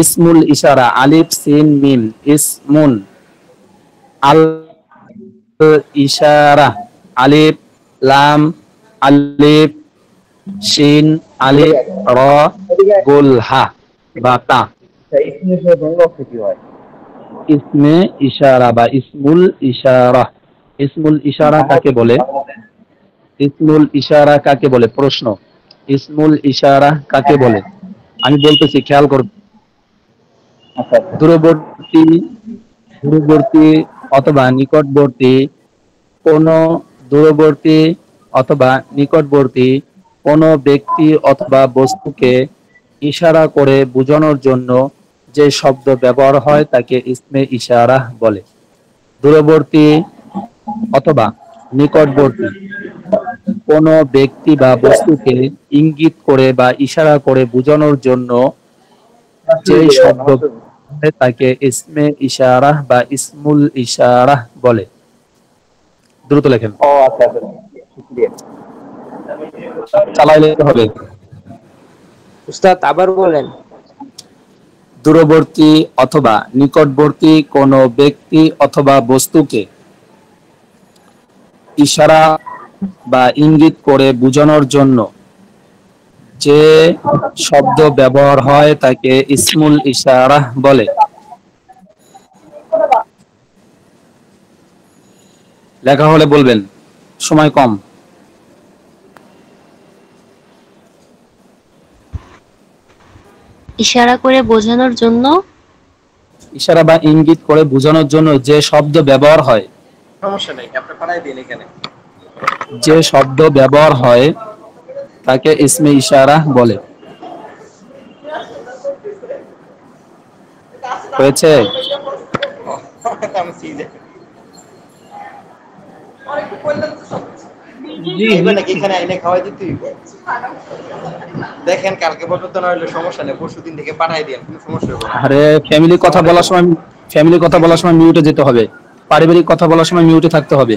ইসমুল ইশারা, আলিফ সিন মিম, ইসমুন আল ইশারা, আলিফ লাম আলিফ শিন আলিফ র গোল হা বা তা। ইসমে ইশারা বা ইসমুল ইশারা, ইসমুল ইশারা কাকে বলে? ইসমুল ইশারা কাকে বলে? প্রশ্ন, ইসমুল ইশারা কাকে বলে? আমি বলতেছি, খেয়াল করুন। দূরবর্তী, দূরবর্তী অথবা নিকটবর্তী কোন, দূরবর্তী অথবা নিকটবর্তী কোন ব্যক্তি অথবা বস্তুকে ইশারা করে বোঝানোর জন্য যে শব্দ ব্যবহার হয় তাকে ইসমে ইশারা বলে। দূরবর্তী অথবা নিকটবর্তী কোন ব্যক্তি বা বস্তুকে ইঙ্গিত করে বা ইশারা করে বোঝানোর জন্য যে শব্দ তাকে ইসমে ইশারা বা ইসমুল ইশারা বলে। দ্রুত লেখেন। চালাইলে হবে। উস্তাদ আবার বলেন। দূরবর্তী অথবা নিকটবর্তী কোন ব্যক্তি অথবা বস্তুকে ইশারা বা ইঙ্গিত করে বোঝানোর জন্য যে শব্দ ব্যবহার হয় তাকে ইসমুল ইশারা বলে। লেখা হলে বলবেন, সময় কম। ইশারা করে বোঝানোর জন্য, ইশারা বা ইঙ্গিত করে বোঝানোর জন্য যে শব্দ ব্যবহার হয়, সমস্যা নেই, আপনি পাঠাই দিন এখানে। যে শব্দ ব্যবহার হয় তাকে ইসমে ইশারা বলে। হয়েছে? খাইবে নাকি এখানে আইনে খাওয়াই দিতে হইব। দেখেন কালকে পর্যন্ত না হলে সমস্যা নেই, পরশু দিন থেকে পাঠাই দিন, কোনো সমস্যা হবে না। আরে ফ্যামিলি কথা বলার সময় মিউটে যেতে হবে, পারিবারিক কথা বলার সময় মিউটে থাকতে হবে।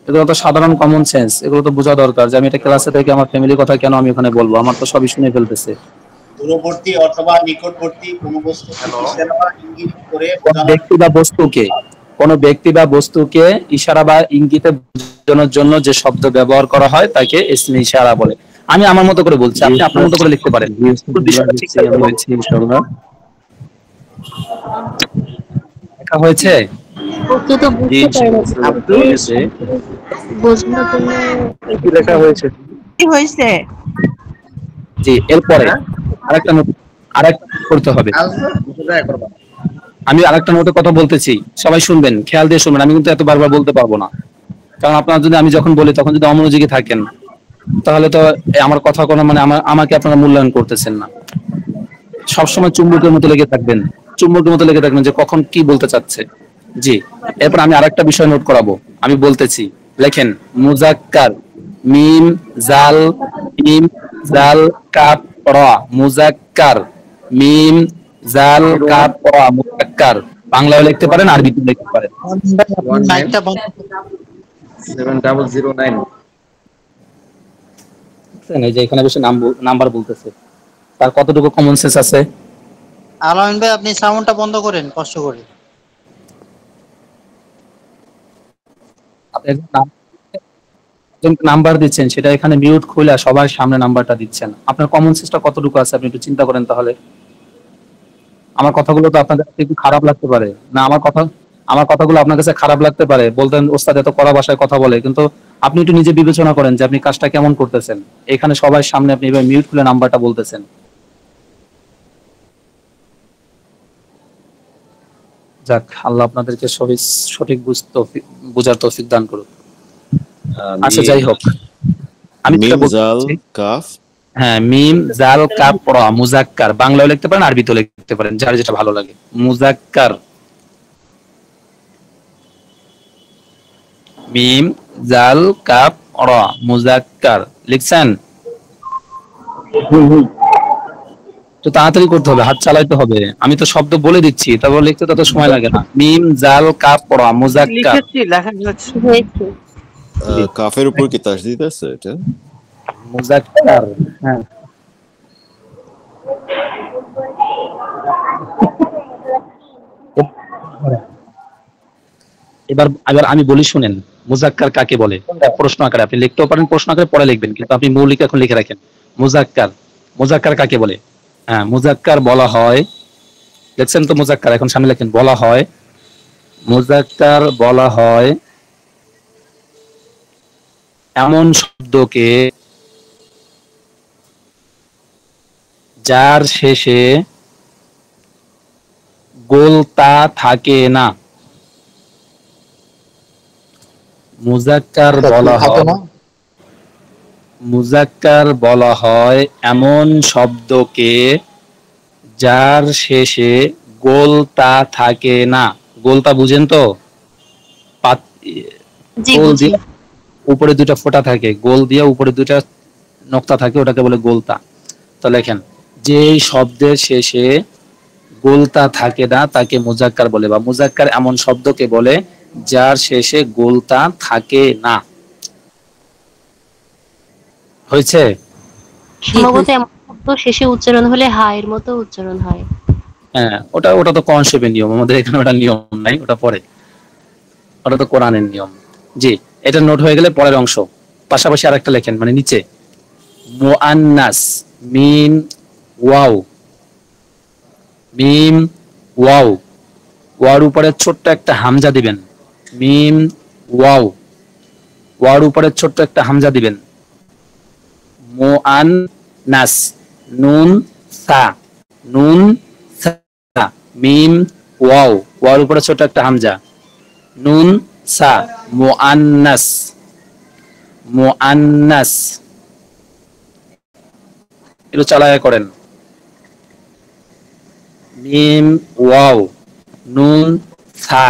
এগুলো তো সাধারণ কমন সেন্স, এগুলো তো বোঝা দরকার যে আমি এটা ক্লাসে থেকে আমার ফ্যামিলির কথা কেন আমি ওখানে বলবো, আমার তো সবই শুনে ফেলতেছে। দূরবর্তী অথবা নিকটবর্তী কোনো বস্তু ইশারা বা ইঙ্গিত করে কোনো ব্যক্তি বা বস্তুকে ইশারা বা ইঙ্গিতে বোঝানোর জন্য যে শব্দ ব্যবহার করা হয় তাকে ইসমে ইশারা বলে। আমি আমার মতো করে বলছি, আপনি আপনার মতো করে লিখতে পারেন। বিষয়টা ঠিক হয়েছে ইনশাআল্লাহ। লেখা হয়েছে? ওকে তো বুঝতে পারে না, বোঝানোর জন্য কি লেখা হয়েছে? কি হয়েছে? জি, এরপরে আরেকটা করতে হবে। আমি আরেকটা নোটে কথা বলতেছি, সবাই শুনবেন, খেয়াল দিয়ে শুনবেন। আমি কিন্তু এত বারবার বলতে পারবো না, কারণ আপনারা যদি আমি যখন বলি তখন যদি অমনোযোগী থাকেন তাহলে তো আমার কথা কোনো মানে আমাকে আপনারা মূল্যায়ন করতেছেন না। সবসময় চুম্বকের মতো লেগে থাকবেন, যে কখন কি বলতে চাচ্ছে। জি, এরপর আমি আরেকটা বিষয় নোট করাবো, আমি বলতেছি, লেখেন মুজাক্কার, মিম জাল কাপ রা, মুজাক্কার, মিম জাল কাপ রা, মুজাক্কার। বাংলায় লিখতে পারেন, আরবিতে লিখতে পারেন। 7009 এই যে এখানে বসে নাম্বার বলতেছে, তার কতটুকু কমন সেন্স আছে? আলামিন ভাই আপনি সাউন্ডটা বন্ধ করেন কষ্ট করে। নাম্বার দিচ্ছেন, সেটা এখানে মিউট খুলে সবার সামনে নাম্বারটা দিচ্ছেন। আপনার কমন সেন্সটা কতটুকু আছে আপনি একটু চিন্তা করেন তাহলে। আমার কথাগুলো তো আপনাদের একটু খারাপ লাগতে পারে না, আমার কথাগুলো আপনার কাছে খারাপ লাগতে পারে, বলতেন ওস্তাদ এত কড়া ভাষায় কথা বলে, কিন্তু আপনি একটু নিজে বিবেচনা করেন যে আপনি কাজটা কেমন করতেছেন। এখানে সবার সামনে আপনি এবার মিউট খুলে নাম্বারটা বলতেছেন। যাক, আল্লাহ আপনাদেরকে সঠিক বুঝার তৌফিক দান করুন। আচ্ছা, যাই হোক, আমি মিম জাল কাফ রা, মুজাক্কার। বাংলায় লিখতে পারেন, আরবিতেও লিখতে পারেন, যার যেটা ভালো লাগে। মুজাক্কার, মিম জাল কাফ রা, মুজাক্কার। লিখছেন? তো তাড়াতাড়ি করতে হবে, হাত চালাইতে হবে। আমি তো শব্দ বলে দিচ্ছি, তারপর লিখতে তত সময় লাগে না। মিম জাল কাফ রা, মুজাক্কার। লিখেছি, লেখা হয়েছে। কাফের উপর কি তাসদিদ আছে এটা? মুজাক্কার, হ্যাঁ। এবার আমি বলি, শুনেন, মুজাক্কার কাকে বলে? প্রশ্ন আকারে আপনি লিখতেও পারেন, প্রশ্ন আকারে পরে লিখবেন, কিন্তু আপনি মৌলিক এখন লিখে রাখেন। মুজাক্কার কাকে বলে? হ্যাঁ, মুজাক্কার বলা হয়, দেখছেন তো মুজাক্কার, এখন সামনে লেখেন, বলা হয়, মুজাক্কার বলা হয় এমন শব্দকে যার শেষে গোলতা থাকে না। মুজাক্কার বলা হয় এমন শব্দকে যার শেষে গোলতা থাকে না। গোলতা বুঝেন তো? উপরে দুটা ফোঁটা থাকে, গোল দিয়ে উপরে দুটা নক্তা থাকে, ওটাকে বলে গোলতা। তো লেখেন, যে শব্দের শেষে গোলতা থাকে না তাকে মুজাক্কার বলে, বা মুজাক্কার এমন শব্দকে বলে যার শেষে গোলতা থাকে না। হয়েছে? সম্ভবত এমন শব্দ শেষে উচ্চারণ হলে হা এর মতো উচ্চারণ হয়। হ্যাঁ, ওটা তো কনসেপ্টের নিয়ম, আমাদের এখানে ওটা নিয়ম নাই, ওটা পরে, ওটা তো কোরআনের নিয়ম। জি, এটা নোট হয়ে গেলে পরের অংশ। পাশাপাশি আরেকটা লেখেন, মানে নিচে, মুআন্নাস, মিম ওয়াও, মিম ওয়াও, ওয়ার উপরে ছোট্ট একটা হামজা দিবেন। মিম ওয়াও, ওয়ার উপরে ছোট্ট একটা হামজা দিবেন। মুআন্নাস, নুন সা, মিম ওয়াও, ওয়ার উপরে ছোট্ট একটা হামজা, নুন সা, মুআন্নাস। একটু চালায়া করেন। মিম ওয়াও, নুন সা,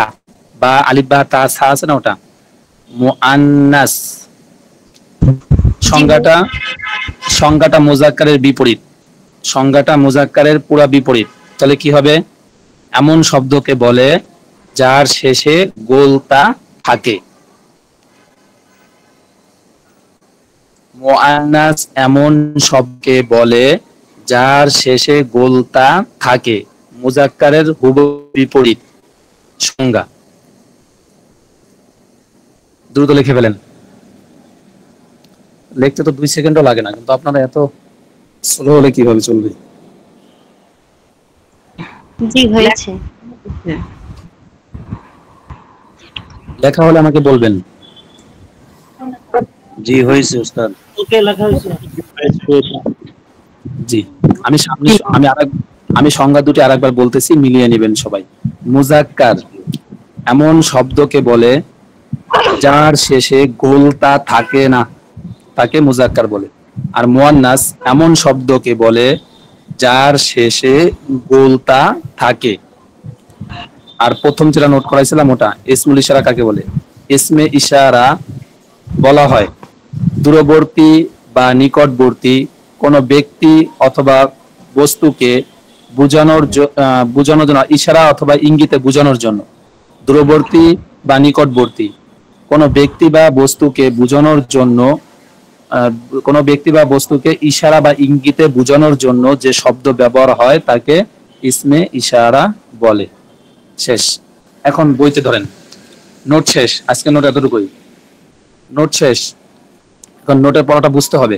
বা আলিফ বা তা সা আছে না ওটা, মুআন্নাস। সংজ্ঞাটা মুজাক্কারের বিপরীত, সংজ্ঞাটা মুজাক্কারের পুরা বিপরীত। তাহলে কি হবে? এমন শব্দকে বলে যার শেষে গোলতা থাকে। মুআন্নাস এমন শব্দকে বলে যার শেষে গোলতা থাকে, মুজাক্কারের হুবহু বিপরীত সংজ্ঞা। দ্রুত লিখে ফেলেন, লিখতে তো 2 সেকেন্ডও লাগে না, কিন্তু আপনারা এত স্লো হলে কিভাবে চলবে? জি হয়েছে। লেখা হলে আমাকে বলবেন। জি হয়েছে উস্তাদ। ওকে লেখা হয়েছে। জি আমি সংজ্ঞা দুটি আরেকবার বলতেছি, মিলিয়ে নেবেন সবাই। মুজাক্কার এমন শব্দকে বলে যার শেষে গোলতা থাকে না, তাকে মুজাক্কার বলে। আর মুআন্নাস এমন শব্দকে বলে যার শেষে গোলতা থাকে। আর প্রথম যেটা নোট করাইছিলাম ওটা ইসমুল ইশারা কাকে বলে? ইসমে ইশারা বলা হয় দূরবর্তী বা নিকটবর্তী কোনো ব্যক্তি অথবা বস্তুকে বোঝানোর জন্য, ইশারা অথবা ইঙ্গিতে বোঝানোর জন্য। দূরবর্তী বা নিকটবর্তী কোনো ব্যক্তি বা বস্তুকে বোঝানোর জন্য, কোনো ব্যক্তি বা বস্তুকে ইশারা বা ইঙ্গিতে বোঝানোর জন্য যে শব্দ ব্যবহার হয় তাকে ইসমে ইশারা বলে। শেষ। এখন বইতে ধরেন, নোট শেষ, আজকে নোট এতটুকুই, নোট শেষ। এখন নোটের পড়াটা বুঝতে হবে,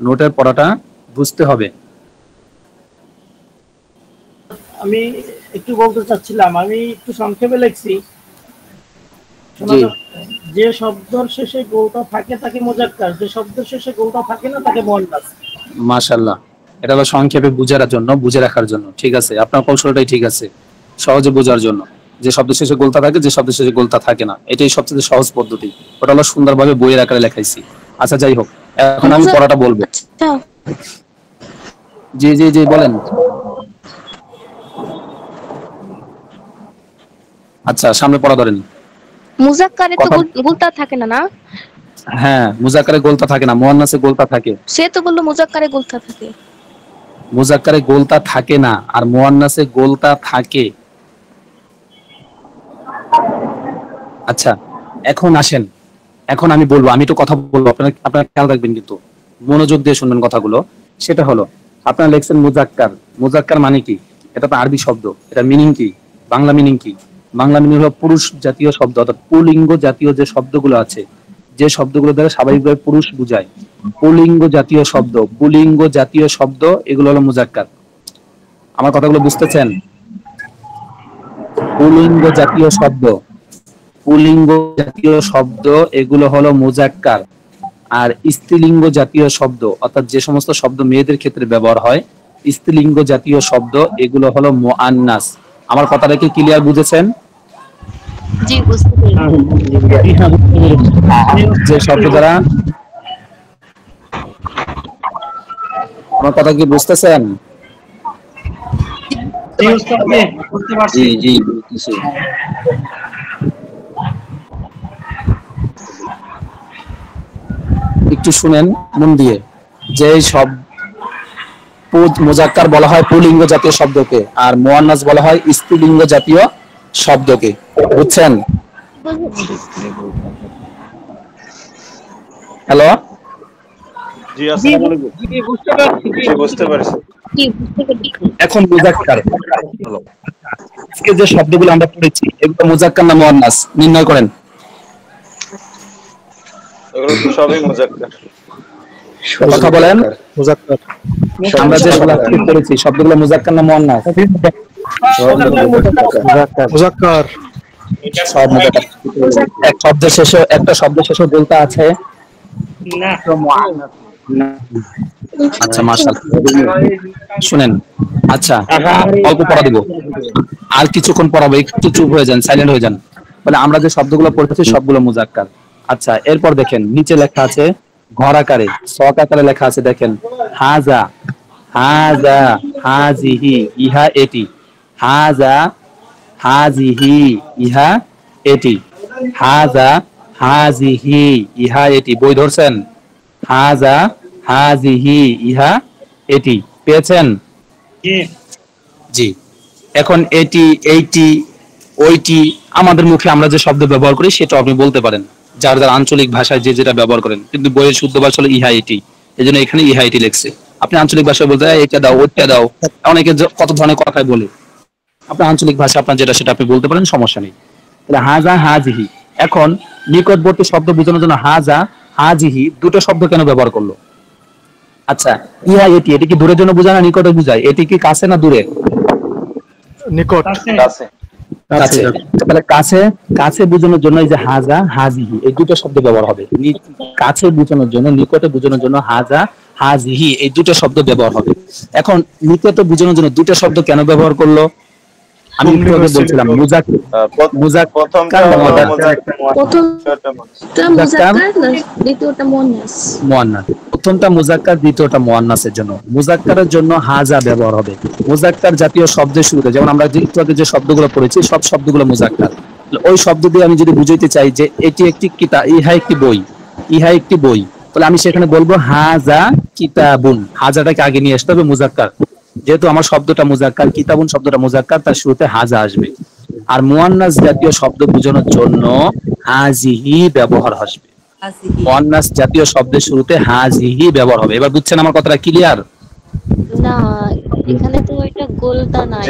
নোটের পড়াটা বুঝতে হবে। আমি একটু বলতে চাচ্ছিলাম, আমি একটু সংক্ষেপে লিখছি। যে শব্দের শেষে গোলটা থাকে তাকে মুজাক্কার, যে শব্দের শেষে গোলটা থাকে না তাকে মুআন্নাস। মাশাআল্লাহ, এটা হলো সংক্ষেপে বুঝার জন্য, বুঝে রাখার জন্য। ঠিক আছে, আপনার কৌশলটাই ঠিক আছে, সহজে বোঝার জন্য। যে শব্দের শেষে গোলতা থাকে, যে শব্দের শেষে গোলতা থাকে না, এটাই সবচেয়ে সহজ পদ্ধতি। ওটা হলো সুন্দরভাবে বইয়ের আকারে লেখাইছি। আচ্ছা যাই হোক, এখন আমি পড়াটা বলবো। জি জি জি বলেন। আচ্ছা সামনে পড়া ধরেন। মুজাক্কারে তো গোলতা থাকে না, না? হ্যাঁ, মুজাক্কারে গোলতা থাকে না, মুআন্নাসে গোলতা থাকে। সে তো বললো মুজাক্কারে গোলতা থাকে। মুজাক্কারে গোলতা থাকে না আর মুআন্নাসে গোলতা থাকে। আচ্ছা এখন আসেন, এখন আমি বলবো, আমি একটু কথা বলবো, আপনারা খেয়াল রাখবেন কিন্তু মনোযোগ দিয়ে শুনবেন কথাগুলো। সেটা হলো, আপনারা লিখছেন মুজাক্কার। মুজাক্কার মানে কি? এটা তো আরবি শব্দ, এটা মিনিং কি? বাংলা মিনিং কি? বাংলা মিনিং হলো পুরুষ জাতীয় শব্দ, অর্থাৎ পুলিঙ্গ জাতীয় যে শব্দগুলো আছে, যে শব্দগুলো দ্বারা স্বাভাবিকভাবে পুরুষ বোঝায়, পুলিঙ্গ জাতীয় শব্দ, পুলিঙ্গ জাতীয় শব্দ, এগুলো হলো মুজাক্কার। আমার কথাগুলো বুঝতেছেন? পুলিঙ্গ জাতীয় শব্দ, পুলিঙ্গ জাতীয় শব্দ এগুলো হলো মুজাক্কার। আর স্ত্রীলিঙ্গ জাতীয় শব্দ, অর্থাৎ যে সমস্ত শব্দ মেয়েদের ক্ষেত্রে ব্যবহার হয়, স্ত্রীলিঙ্গ জাতীয় শব্দ, এগুলো হলো মুআন্নাস। আমার কথাটা কি ক্লিয়ার বুঝেছেন? জি বুঝতে পেরেছি। যে শব্দ দ্বারা, আমার কথা কি বুঝতেছেন? জি জি বুঝতেছি। একটু শুনেন মন দিয়ে, যে সব মুজাক্কার বলা হয় পুলিঙ্গ জাতীয় শব্দকে, আর মুআন্নাস বলা হয় স্ত্রীলিঙ্গ জাতীয় শব্দকে। বুঝছেন? হ্যালো, জি আসসালামু আলাইকুম। জি বুঝতে পারছি। এখন মুজাক্কার, আজকে যে শব্দগুলো আমরা পড়েছি এগুলো মুজাক্কার না মুআন্নাস নির্ণয় করেন। এগুলো তো সবই মুজাক্কার। কথা বলেন। মুজাক্কার। আমরা যে শব্দগুলো পড়েছি শব্দগুলো মুজাক্কার না মুআন্নাস? মুজাক্কার। সব মুজাক্কার। এক শব্দের শেষে, একটা শব্দের শেষে বলতে আছে না, তো মুআন্নাস। আচ্ছা মাশাআল্লাহ, শুনেন। আচ্ছা অল্প পড়া দিব, আর কিছুক্ষণ পড়াবো, একটু চুপ হয়ে যান, সাইলেন্ট হয়ে যান। বলে আমরা যে শব্দগুলো পড়তেছি সবগুলো মুজাক্কার। আচ্ছা এরপর দেখেন নিচে লেখা আছে ঘর আকারে, সক আকারে লেখা আছে, দেখেন হাজা, হাজা, হাজিহি, ইহা এটি, হাজা, হাজিহি ইহা এটি, হাজা হাজিহি ইহা এটি। বই ধরছেন? হাজা হাজিহি ইহা এটি, পেয়েছেন? জি। এখন এটি, এইটি, ওইটি আমাদের মুখে আমরা যে শব্দ ব্যবহার করি সেটা আপনি বলতে পারেন, যার যার আঞ্চলিক ভাষায় যে যেটা ব্যবহার করেন, কিন্তু বইয়ের শুদ্ধ ভাষা হলো ইহা এটি, এই জন্য এখানে ইহা এটি লেখছে। আপনি আঞ্চলিক ভাষায় বলতে এটা দাও ওইটা দাও, অনেকে কত ধরনের কথাই বলে, আপনার আঞ্চলিক ভাষা আপনার যেটা সেটা আপনি বলতে পারেন, সমস্যা নেই। তাহলে হাজা হাজিহি। এখন নিকটবর্তী শব্দ বোঝানোর জন্য হাজা হাজিহি দুটো শব্দ কেন ব্যবহার করলো? আচ্ছা, ইহা এটি, এটি কি দূরের জন্য বোঝায় না নিকটে বোঝায়? এটি কি কাছে না দূরে? নিকট, কাছে। কাছে। তাহলে কাছে, কাছে বোঝানোর জন্য এই যে হাজা হাজিহি এই দুটো শব্দ ব্যবহার হবে। কাছে বোঝানোর জন্য, নিকটে বোঝানোর জন্য হাজা হাজিহি এই দুটো শব্দ ব্যবহার হবে। এখন নিকটে বোঝানোর জন্য দুটো শব্দ কেন ব্যবহার করলো? আমি একটু আগে বলছিলাম প্রথমটা মুজাক্কার, দ্বিতীয়টা মুয়ান্নাসের জন্য। মুজাক্কারের জন্য হাজা ব্যবহার হবে। মুজাক্কার জাতীয় শব্দের শুরুতে, যেমন আমরা একটু আগে যে শব্দগুলো পড়েছি সব শব্দগুলো মুজাক্কার। ওই শব্দ দিয়ে আমি যদি বুঝাইতে চাই যে এটি একটি কিতাব, ইহা একটি বই, ইহা একটি বই, তাহলে আমি সেখানে বলবো হাজা কিতাবুন। হাজাটাকে আগে নিয়ে আসতে হবে মুজাক্কার, যেহেতু আমার শব্দটা মুজাক্কার, কিতাবুন শব্দটা মুজাক্কার, তার শুরুতে হাজা আসবে। আর মুয়ান্নাস জাতীয় শব্দ বোঝানোর জন্য হাজিহি ব্যবহার আসবে। মুয়ান্নাস জাতীয় শব্দের শুরুতে হাজিহি ব্যবহার হবে। এবার বুঝছেন আমার কথাটা ক্লিয়ার? না, এখানে তো এটা গোলটা নাই।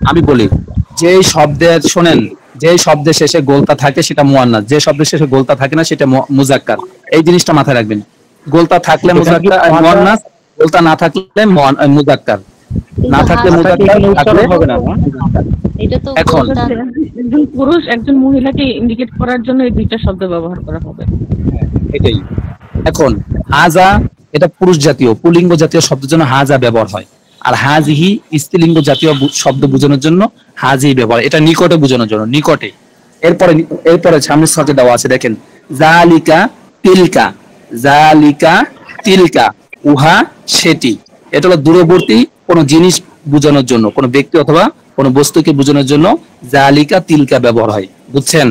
আমি বলি, যে শব্দের শোনেন, যে শব্দের শেষে গোলতা থাকে সেটা মুয়ান্নাস, যে শব্দের শেষে গোলতা থাকে না সেটা মুজাক্কার। এই জিনিসটা মাথায় রাখবেন। গোলতা থাকলে মুজাক্কার মুয়ান্নাস, গোলতা না থাকলে মুজাক্কার, না থাকলে মুজাক্কার, থাকলে হবে না। এটা তো এখন একজন পুরুষ একজন মহিলাকে ইন্ডিকেট করার জন্য এই দুইটা শব্দ ব্যবহার করা হবে। এটাই। এখন হাজা এটা পুরুষ জাতীয়, পুলিঙ্গ জাতীয় শব্দের জন্য হাজা ব্যবহার হয়। আর হাজিহি স্ত্রীলিঙ্গ জাতীয় শব্দ বোঝানোর জন্য হাজি ব্যবহার, এটা নিকটে বোঝানোর জন্য, নিকটে। এরপরে সামনের সাথে দেওয়া আছে, দেখেন জালিকা তিলকা, জালিকা তিলকা উহা সেটি। এটা হলো দূরবর্তী কোন জিনিস বোঝানোর জন্য, কোন ব্যক্তি অথবা কোন বস্তুকে বোঝানোর জন্য জালিকা তিলকা ব্যবহার হয়। বুঝছেন?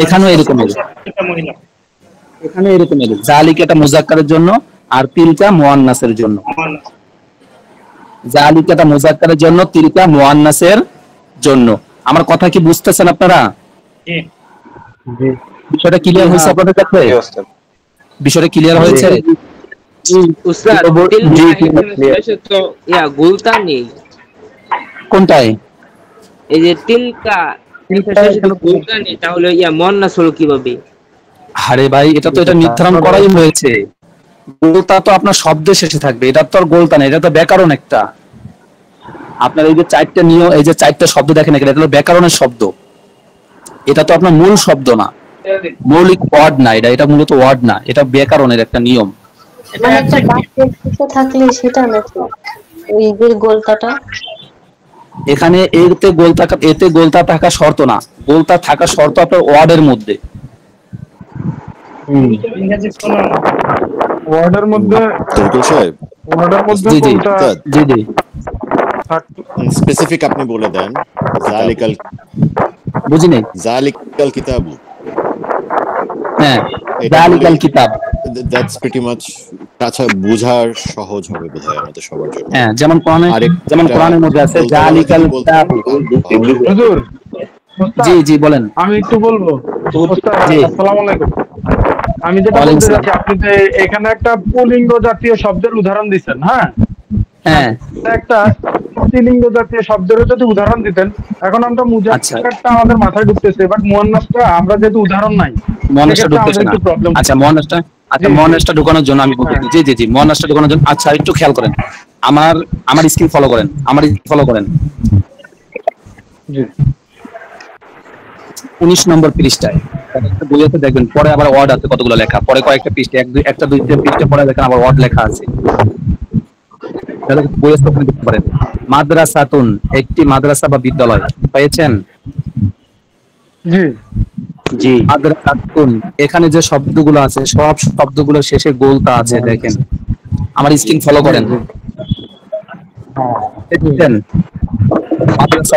এখানেও এরকম, এখানে এরকম জালিকাটা মুজাক্কারের জন্য আর তিলকা মুয়ান্নাসের জন্য। জালিকাটা মুজাক্কারের জন্য, তিলকা মুয়ান্নাসের জন্য। আমার কথা কি বুঝতেছেন আপনারা? বিষয়টা ক্লিয়ার হয়েছে আপনাদের কাছে? বিষয়টা ক্লিয়ার হয়েছে? গোলতা নেই কোনটায়? এই যে তিলকা, গোলতা নেই, তাহলে মুয়ান্নাস হলো কিভাবে? আরে ভাই, এটা তো এটা নির্ধারণ করাই হয়েছে। গোলতা তো আপনার শব্দের শেষে থাকবে, এটা তো আর গোলতা না, এটা তো ব্যাকরণ একটা। আপনার এই যে চারটা নিয়ম, এই যে চারটা শব্দ দেখেন এখানে, এটা হলো ব্যাকরণের শব্দ, এটা তো আপনার মূল শব্দ না, মৌলিক ওয়ার্ড না, এটা মূলত ওয়ার্ড না, এটা ব্যাকরণের একটা নিয়ম। মানে একটা বাক্যের শেষে থাকলে সেটা নাকি ওই যে গোলতাটা? এখানে এতে গোলতা থাকা শর্ত না, গোলতা থাকা শর্ত আপনার ওয়ার্ডের মধ্যে। ওয়ার্ডের মধ্যে সাহেব, ওয়ার্ডের মধ্যে জি জি স্পেসিফিক আপনি বলে দেন। জালিকাল, বুঝি নাই। জালিকাল কিতাবু, হ্যাঁ জালিকাল কিতাব, দ্যাটস প্রিটি মাচ কাছে বোঝার সহজ হবে বোধহয় আমাদের সবার জন্য। হ্যাঁ, যেমন কোরআনের মধ্যে আছে জালিকাল কিতাব। হুজুর, জি জি বলেন। আমি একটু বলবো। আসসালামু আলাইকুম। আমি যেটা বলতে চাচ্ছি, আপনি যে এখানে একটা পুলিঙ্গ জাতীয় শব্দের উদাহরণ দিচ্ছেন, হ্যাঁ হ্যাঁ, একটা স্ত্রীলিঙ্গ জাতীয় শব্দের যদি উদাহরণ দিতেন, এখন আমরা মুজাক্কারটা আমাদের মাথায় ঢুকতেছে, বাট মুয়ান্নাসটা আমরা যেহেতু উদাহরণ নাই, মুয়ান্নাসটা ঢুকতেছে না। আচ্ছা মুয়ান্নাসটা ঢোকানোর জন্য আমি বলতে জি জি জি মুয়ান্নাসটা ঢোকানোর জন্য। আচ্ছা একটু খেয়াল করেন, আমার স্ক্রিন ফলো করেন, জি 19 নম্বর পৃষ্ঠায় বইতে দেখবেন, পরে আবার ওয়ার্ড আছে কতগুলো লেখা, পরে কয়েকটা পৃষ্ঠা, একটা দুইটা পৃষ্ঠা পরে দেখেন আবার ওয়ার্ড লেখা আছে। তাহলে বইয়ে দেখতে পারেন মাদ্রাসাতুন, একটি মাদ্রাসা বা বিদ্যালয়, পেয়েছেন? জি জি মাদ্রাসাতুন। এখানে যে শব্দগুলো আছে সব শব্দগুলো শেষে গোলতা আছে, দেখেন আমার স্ক্রিন ফলো করেন। দেখছেন মাদ্রাসা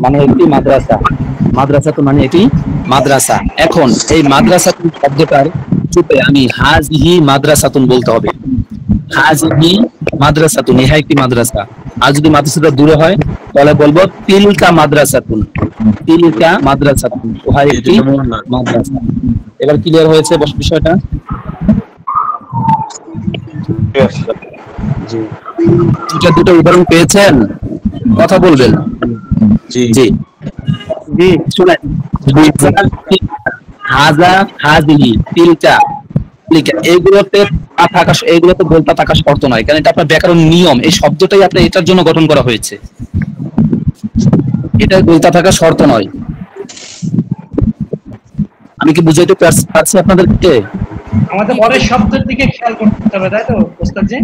মানে একটি মাদ্রাসা, মাদ্রাসা তো মানে এটি মাদ্রাসা। এখন এই মাদ্রাসা শব্দটার চুপে আমি হাজিহি মাদ্রাসাতুন বলতে হবে। হাজিহি মাদ্রাসাতুন, ইহা একটি মাদ্রাসা। আর যদি মাদ্রাসাটা দূরে হয় তাহলে বলবো তিলকা মাদ্রাসাতুন, তিলকা মাদ্রাসাতুন, উহা একটি মাদ্রাসা। এবার ক্লিয়ার হয়েছে বিষয়টা? জি, দুটো উদাহরণ পেয়েছেন? কথা বলবেন। জি জি জি শুনেন, হাজা হাজিহি তিলকা তিলকা এগুলোতে থাকা, এগুলোতে গোলটা থাকা শর্ত নয়, কারণ এটা আপনার ব্যাকরণ নিয়ম। এই শব্দটাই আপনার এটার জন্য গঠন করা হয়েছে, এটা গোলটা থাকা শর্ত নয়। আমি কি বুঝাইতে পারছি আপনাদেরকে? আমাদের পরের শব্দের দিকে খেয়াল করতে হবে, তাই তো ওস্তাদ জি?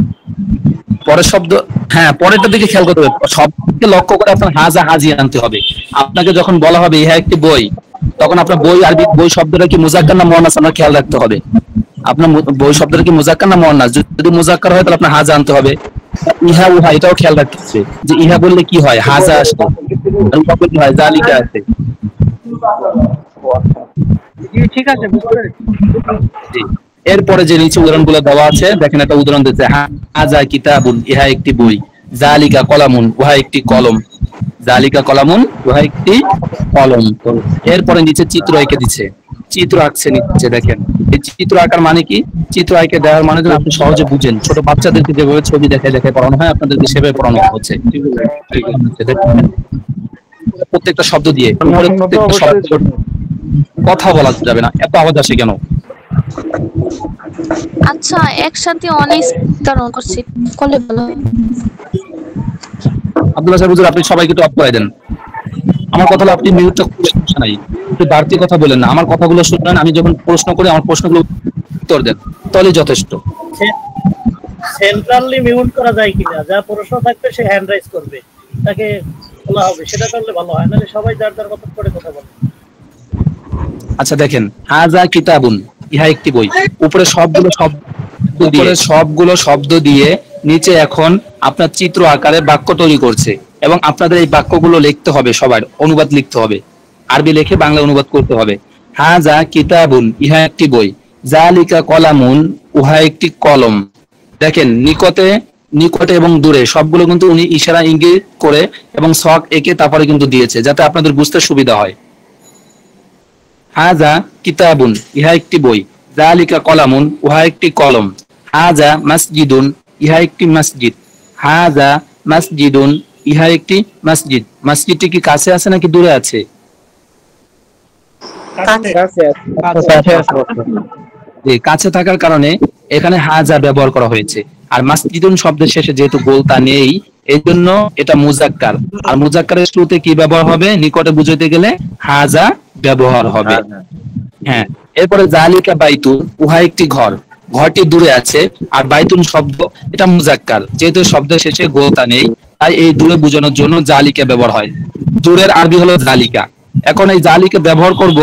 পরের শব্দ, হ্যাঁ পরেরটার দিকে খেয়াল করতে হবে। শব্দকে লক্ষ্য করে আপনার হাজা হাজি আনতে হবে। আপনাকে যখন বলা হবে ইহা একটি বই, তখন আপনার বই আরবি বই শব্দটা কি মুজাক্কার না মুয়ান্নাস আপনার খেয়াল রাখতে হবে। আপনার বই শব্দটা কি মুজাক্কার না মুয়ান্নাস? যদি মুজাক্কার হয় তাহলে আপনার হাজা আনতে হবে। ইহা উহা এটাও খেয়াল রাখতে হবে যে ইহা বললে কি হয়, হাজা আসে, উহা বললে হয় জালিকা আসে। ঠিক আছে, বুঝতে পেরেছি। এরপরে যে নিচে উদাহরণগুলো দেওয়া আছে দেখেন, একটা উদাহরণ দিচ্ছে হাজা কিতাবুন, ইহা একটি বই। জালিকা কলামুন, উহা একটি কলম। জালিকা কলামুন, উহা একটি কলম। এরপরে নিচে চিত্র এঁকে দিচ্ছে, চিত্র আঁকছে নিচে দেখেন। এই চিত্র আঁকার মানে কি? চিত্র এঁকে দেওয়ার মানে আপনি সহজে বুঝেন। ছোট বাচ্চাদেরকে যেভাবে ছবি দেখায় দেখায় পড়ানো হয়, আপনাদেরকে সেভাবে পড়ানো হচ্ছে। প্রত্যেকটা শব্দ দিয়ে, প্রত্যেকটা শব্দ কথা বলা যাবে না। এত আওয়াজ আসে কেন? আচ্ছা, একসাথে অনেক কারণ করছি করলে ভালো হয়। আব্দুল্লাহ সাহেব হুজুর, আপনি সবাইকে একটু অফ করে দেন। আমার কথা হলো আপনি মিউটটা সমস্যা নাই, একটু বাড়তি কথা বলেন না। আমার কথাগুলো শুনেন, আমি যখন প্রশ্ন করি আমার প্রশ্নগুলো উত্তর দেন, তাহলেই যথেষ্ট। সেন্ট্রালি মিউট করা যায় কিনা, যা প্রশ্ন থাকবে সে হ্যান্ড রাইজ করবে, তাকে বলা হবে, সেটা করলে ভালো হয়। নাহলে সবাই যার যার কথা করে কথা বলে। আচ্ছা দেখেন, হাজা কিতাবুন, ইহা একটি বই। উপরে সবগুলো শব্দ দিয়ে নিচে এখন আপনার চিত্র আকারে বাক্য তৈরি করছে, এবং আপনাদের এই বাক্যগুলো লিখতে হবে, সবার অনুবাদ লিখতে হবে, আরবি লিখে বাংলা অনুবাদ করতে হবে। হাজা কিতাবুন, ইহা একটি বই। জালিকা কলামুন, উহা একটি কলম। দেখেন নিকটে নিকটে এবং দূরে সবগুলো কিন্তু উনি ইশারা ইঙ্গিত করে এবং ছক এঁকে তারপরে কিন্তু দিয়েছে, যাতে আপনাদের বুঝতে সুবিধা হয়। হাজা কিতাবুন, ইহা একটি বই। জালিকা কলামুন, উহা একটি কলম। হাজা মসজিদুন, ইহা একটি মসজিদ। হাজা মসজিদুন, ইহা একটি মসজিদ। মসজিদটি কি কাছে আছে নাকি দূরে আছে? কাছে থাকার কারণে এখানে হাজা ব্যবহার করা হয়েছে। আর মসজিদুন শব্দের শেষে যেহেতু গোলতা নেই, এই জন্য এটা মুজাক্কার। আর মুজাক্কারের শুরুতে কি ব্যবহার হবে? নিকটে বুঝাইতে গেলে হাজা ব্যবহার হবে। হ্যাঁ, এরপরে জালিকা বাইতুন, উহা একটি ঘর। ঘরটি দূরে আছে। আর বাইতুন শব্দ এটা মুজাক্কার, যেহেতু শব্দের শেষে গোলতা নেই, তাই এই দূরে বোঝানোর জন্য জালিকা ব্যবহার হয়। দূরের আরবি হলো জালিকা। এখন এই জালিকা ব্যবহার করব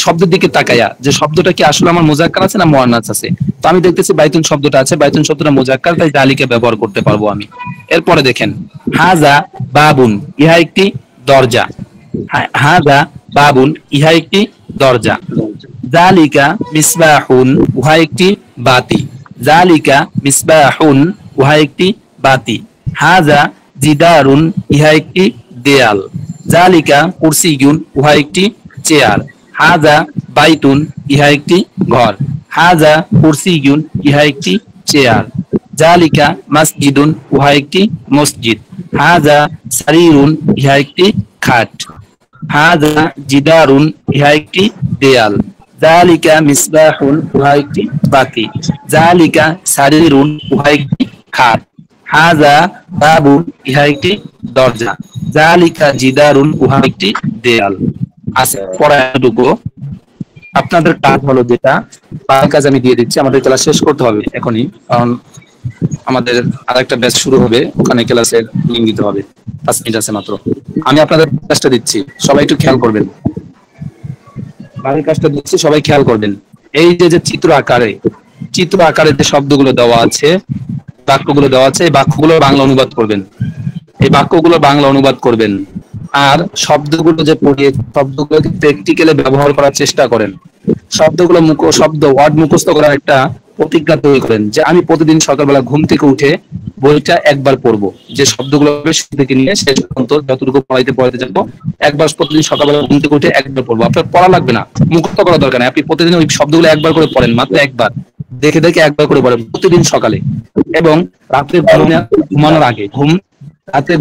শব্দের দিকে তাকাইয়া, যে শব্দটা কি আসলে আমার মুজাক্কার আছে না মুয়ান্নাস আছে। তো আমি দেখতেছি বাইতুন শব্দটা আছে, বাইতুন শব্দটা মুজাক্কার, তাই জালিকা ব্যবহার করতে পারবো আমি। এরপরে দেখেন, হাজা বাবুন, ইহা একটি দরজা। হাজা বাবুন, ইহা একটি দরজা। জালিকা মিসবাহুন, উহা একটি বাতি। জালিকা মিসবাহুন, উহা একটি বাতি। হাজা জিদারুন, ইহা একটি দেয়াল। জালিকা কুরসিয়ুন, উহা একটি চেয়ার। হাজা বাইতুন, ইহা একটি ঘর। হাজা কুরসিয়ুন, ইহা একটি চেয়ার। জালিকা মসজিদুন, উহা একটি মসজিদ। হাজা সারিরুন, ইহা একটি খাট। হাজা জিদারুন, ইহা একটি দেয়াল। জালিকা মিসবাহুন, উহা একটি বাতি। জালিকা সারিরুন, উহা একটি খাট। হাজা বাবুন, ইহা একটি দরজা। জালিকা জিদারুন, উহা একটি দেয়াল। আচ্ছা, পড়াটুকু আপনাদের কাজ হলো, যেটা বাকি কাজ আমি দিয়ে দিচ্ছি। আমাদের ক্লাস শেষ করতে হবে এখনই, কারণ আমাদের আরেকটা ব্যাচ শুরু হবে, ওখানে ক্লাসের লিংক দিতে হবে। 5 মিনিট আছে মাত্র। আমি আপনাদের কাজটা দিচ্ছি, সবাই একটু খেয়াল করবেন। বাকি কাজটা দিচ্ছি, সবাই খেয়াল করবেন। এই যে চিত্র আকারে যে শব্দগুলো দেওয়া আছে, বাক্যগুলো দেওয়া আছে, এই বাক্যগুলো বাংলা অনুবাদ করবেন। এই বাক্যগুলো বাংলা অনুবাদ করবেন। আর শব্দগুলো যে পড়িয়ে শব্দগুলোকে প্র্যাকটিক্যালি ব্যবহার করার চেষ্টা করেন। শব্দগুলো শব্দ ওয়ার্ড মুখস্থ করার একটা প্রতিজ্ঞা তৈরি করেন যে আমি প্রতিদিন সকালবেলা ঘুম থেকে উঠে বইটা একবার পড়বো, যে শব্দগুলো শুরু থেকে নিয়ে শেষ পর্যন্ত যতটুকু পড়াইতে যাবো একবার প্রতিদিন সকালবেলা ঘুম থেকে উঠে একবার পড়বো। আপনার পড়া লাগবে না, মুখস্থ করা দরকার নেই, আপনি প্রতিদিন ওই শব্দগুলো একবার করে পড়েন, মাত্র একবার দেখে দেখে একবার করে পড়েন প্রতিদিন সকালে। এবং রাত্রে ঘুমানোর আগে রাতে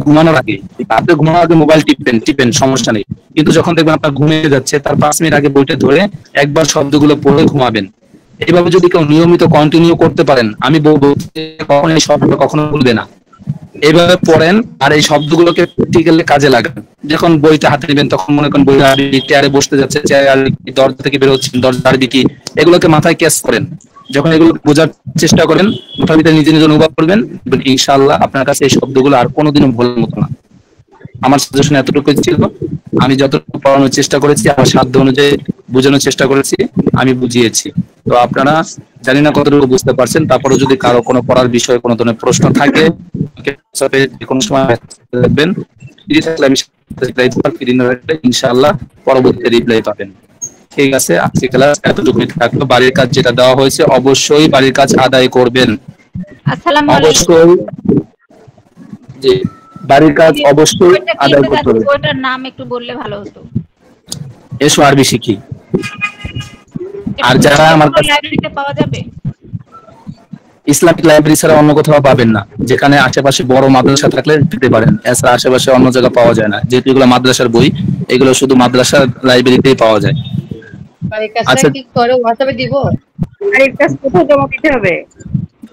ঘুমানোর আগে মোবাইল টিপেন সমস্যা নেই, কিন্তু যখন দেখবেন আপনার ঘুমিয়ে যাচ্ছে তার 5 মিনিট আগে বইটা ধরে একবার শব্দগুলো পড়ে ঘুমাবেন। এইভাবে যদি কেউ নিয়মিত কন্টিনিউ করতে পারেন, আমি বলবো কখনো এই শব্দটা কখনো ভুলবে না। এইভাবে পড়েন আর এই শব্দগুলোকে প্র্যাকটিক্যালি কাজে লাগান। যখন বইটা হাতে নেবেন তখন মনে করেন বই আরবি, চেয়ারে বসতে যাচ্ছে চেয়ারে আরবি, দরজা থেকে বের হচ্ছেন দরজা আরবি কি, এগুলোকে মাথায় ক্যাচ করেন। যখন এগুলো বোঝার চেষ্টা করেন, মাথার ভিতরে নিজে নিজে অনুভব করবেন, ইনশাআল্লাহ আপনার কাছে এই শব্দগুলো আর কোনোদিনও ভোলার মতো না। আমার সাজেশন এতটুকু ছিল, আমি যতটুকু পড়ানোর চেষ্টা করেছি আমার সাধ্য অনুযায়ী বোঝানোর চেষ্টা করেছি, আমি বুঝিয়েছি। তো আপনারা জানি না কতটুকু বুঝতে পারছেন, তারপরে যদি কারো কোনো পড়ার বিষয়ে কোনো ধরনের প্রশ্ন থাকে কোনো সময় দেখবেন, ইনশাআল্লাহ পরবর্তী রিপ্লাই পাবেন। ঠিক আছে, আজকে ক্লাস এতটুকুই থাকলো। বাড়ির কাজ যেটা দেওয়া হয়েছে অবশ্যই বাড়ির কাজ আদায় করবেন। আসসালামু আলাইকুম। অবশ্যই জি, বাড়ির কাজ অবশ্যই আদায় করতে হবে। ওটার নাম একটু বললে ভালো হতো। এসো আরবি শিখি। আর যারা আমার কাছে লাইব্রেরিতে পাওয়া যাবে? ইসলামিক লাইব্রেরি ছাড়া অন্য কোথাও পাবেন না। যেখানে আশেপাশে বড় মাদ্রাসা থাকলে পেতে পারেন, এছাড়া আশেপাশে অন্য জায়গায় পাওয়া যায় না, যেহেতু এগুলো মাদ্রাসার বই, এগুলো শুধু মাদ্রাসার লাইব্রেরিতেই পাওয়া যায়। আচ্ছা, কি করে হোয়াটসঅ্যাপে দিব? বাড়ির কাজ কোথায় জমা দিতে হবে?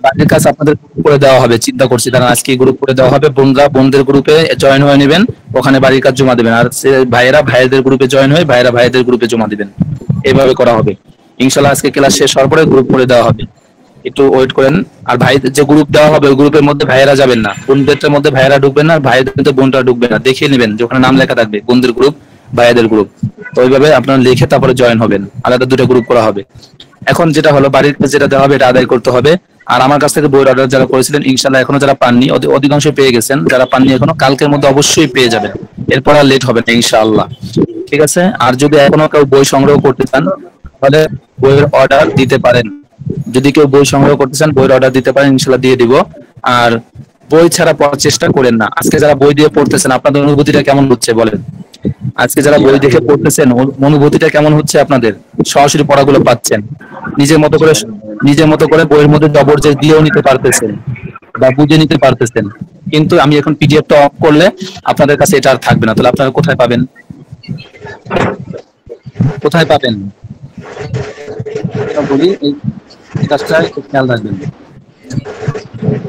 বাড়ির কাজ আপনাদের করে দেওয়া হবে, চিন্তা করছি তারা আজকে গ্রুপ করে দেওয়া হবে। বোনদের গ্রুপে জয়েন হয়ে নেবেন, ওখানে বাড়ির কাজ জমা দেবেন। আর ভাইয়েরা ভাইদের গ্রুপে জয়েন হয়ে ভাইয়েরা ভাইদের গ্রুপে জমা দিবেন। এইভাবে করা হবে ইনশাআল্লাহ। আজকে ক্লাস শেষ হওয়ার পরে গ্রুপ করে দেওয়া হবে, একটু ওয়েট করেন। আর ভাইদের যে গ্রুপ দেওয়া হবে ওই গ্রুপের মধ্যে ভাইয়েরা যাবেন না, বোনদের মধ্যে ভাইয়েরা ঢুকবেন না, ভাইদের মধ্যে বোনরা ঢুকবে না। দেখিয়ে নেবেন যেখানে নাম লেখা থাকবে বোনদের গ্রুপ ভাইদের গ্রুপ, তো ওইভাবে আপনারা লিখে তারপরে জয়েন হবেন। আলাদা দুটো গ্রুপ করা হবে। এখন যেটা হলো বাড়ির যেটা দেওয়া হবে এটা আদায় করতে হবে। আর আমার কাছ থেকে বইয়ের অর্ডার যারা করেছিলেন ইনশাআল্লাহ এখনো যারা পাননি অধিকাংশ পেয়ে গেছেন, যারা পাননি এখনো কালকের মধ্যে অবশ্যই পেয়ে যাবেন, এরপর আর লেট হবে না ইনশাআল্লাহ। ঠিক আছে, আর যদি এখনো কেউ বই সংগ্রহ করতে চান তাহলে বইয়ের অর্ডার দিতে পারেন। যদি কেউ বই সংগ্রহ করতে চান বইয়ের অর্ডার দিতে পারেন, ইনশাআল্লাহ দিয়ে দিব। আর বই ছাড়া পড়ার চেষ্টা করেন না। আজকে যারা বই দিয়ে পড়তেছেন আপনাদের অনুভূতিটা কেমন হচ্ছে বলেন? আজকে যারা বই দেখে পড়তেছেন অনুভূতিটা কেমন হচ্ছে আপনাদের? সরাসরি পড়াগুলো পাচ্ছেন, নিজের মতো করে বইয়ের মধ্যে জবরদস্তি দিয়েও নিতে পারতেছেন বা বুঝে নিতে পারতেছেন। কিন্তু আমি এখন পিডিএফটা অফ করলে আপনাদের কাছে এটা আর থাকবে না। তাহলে আপনারা কোথায় পাবেন? বলি এই কাজটা খেয়াল রাখবেন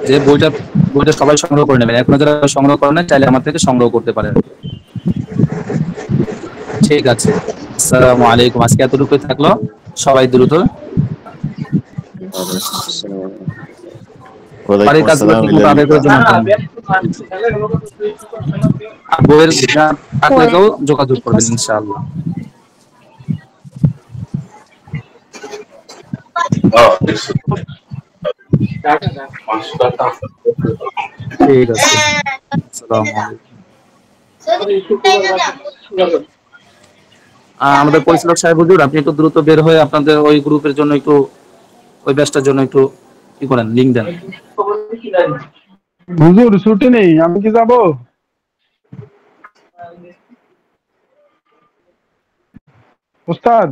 যে বইটা সবাই সংগ্রহ করে নেবেন। এখনো যারা সংগ্রহ করেন না চাইলে আমার থেকে সংগ্রহ করতে পারেন। ঠিক আছে, আসসালামু আলাইকুম। আজকে এতটুকুই থাকলো, সবাই দ্রুত বাড়ির কাজগুলো ঠিকমতো আদায় করে জমা দেন। বইয়ের থাকলেও যোগাযোগ করবেন ইনশাআল্লাহ। ঠিক আছে, আসসালামু আলাইকুম। আমাদের পরিচালক সাহেব হুজুর আপনি একটু দ্রুত বের হয়ে আপনাদের ওই গ্রুপের জন্য একটু ওই ব্যাচটার জন্য একটু কি করেন, লিংক দেন। হুজুর ছুটি নেই, আমি কি যাব? উস্তাদ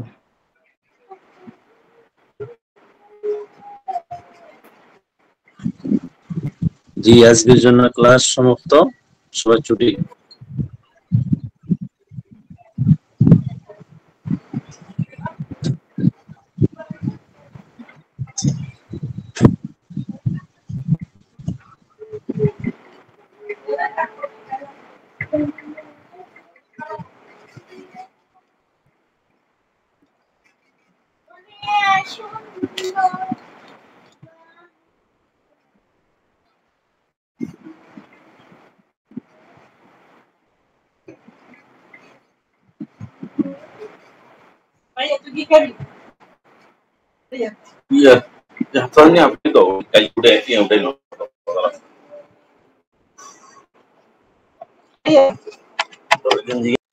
জি, আজকের জন্য ক্লাস সমাপ্ত, সবাই ছুটি। Iya, ya soalnya apa itu? Kayak udah ini udah ভাইয়া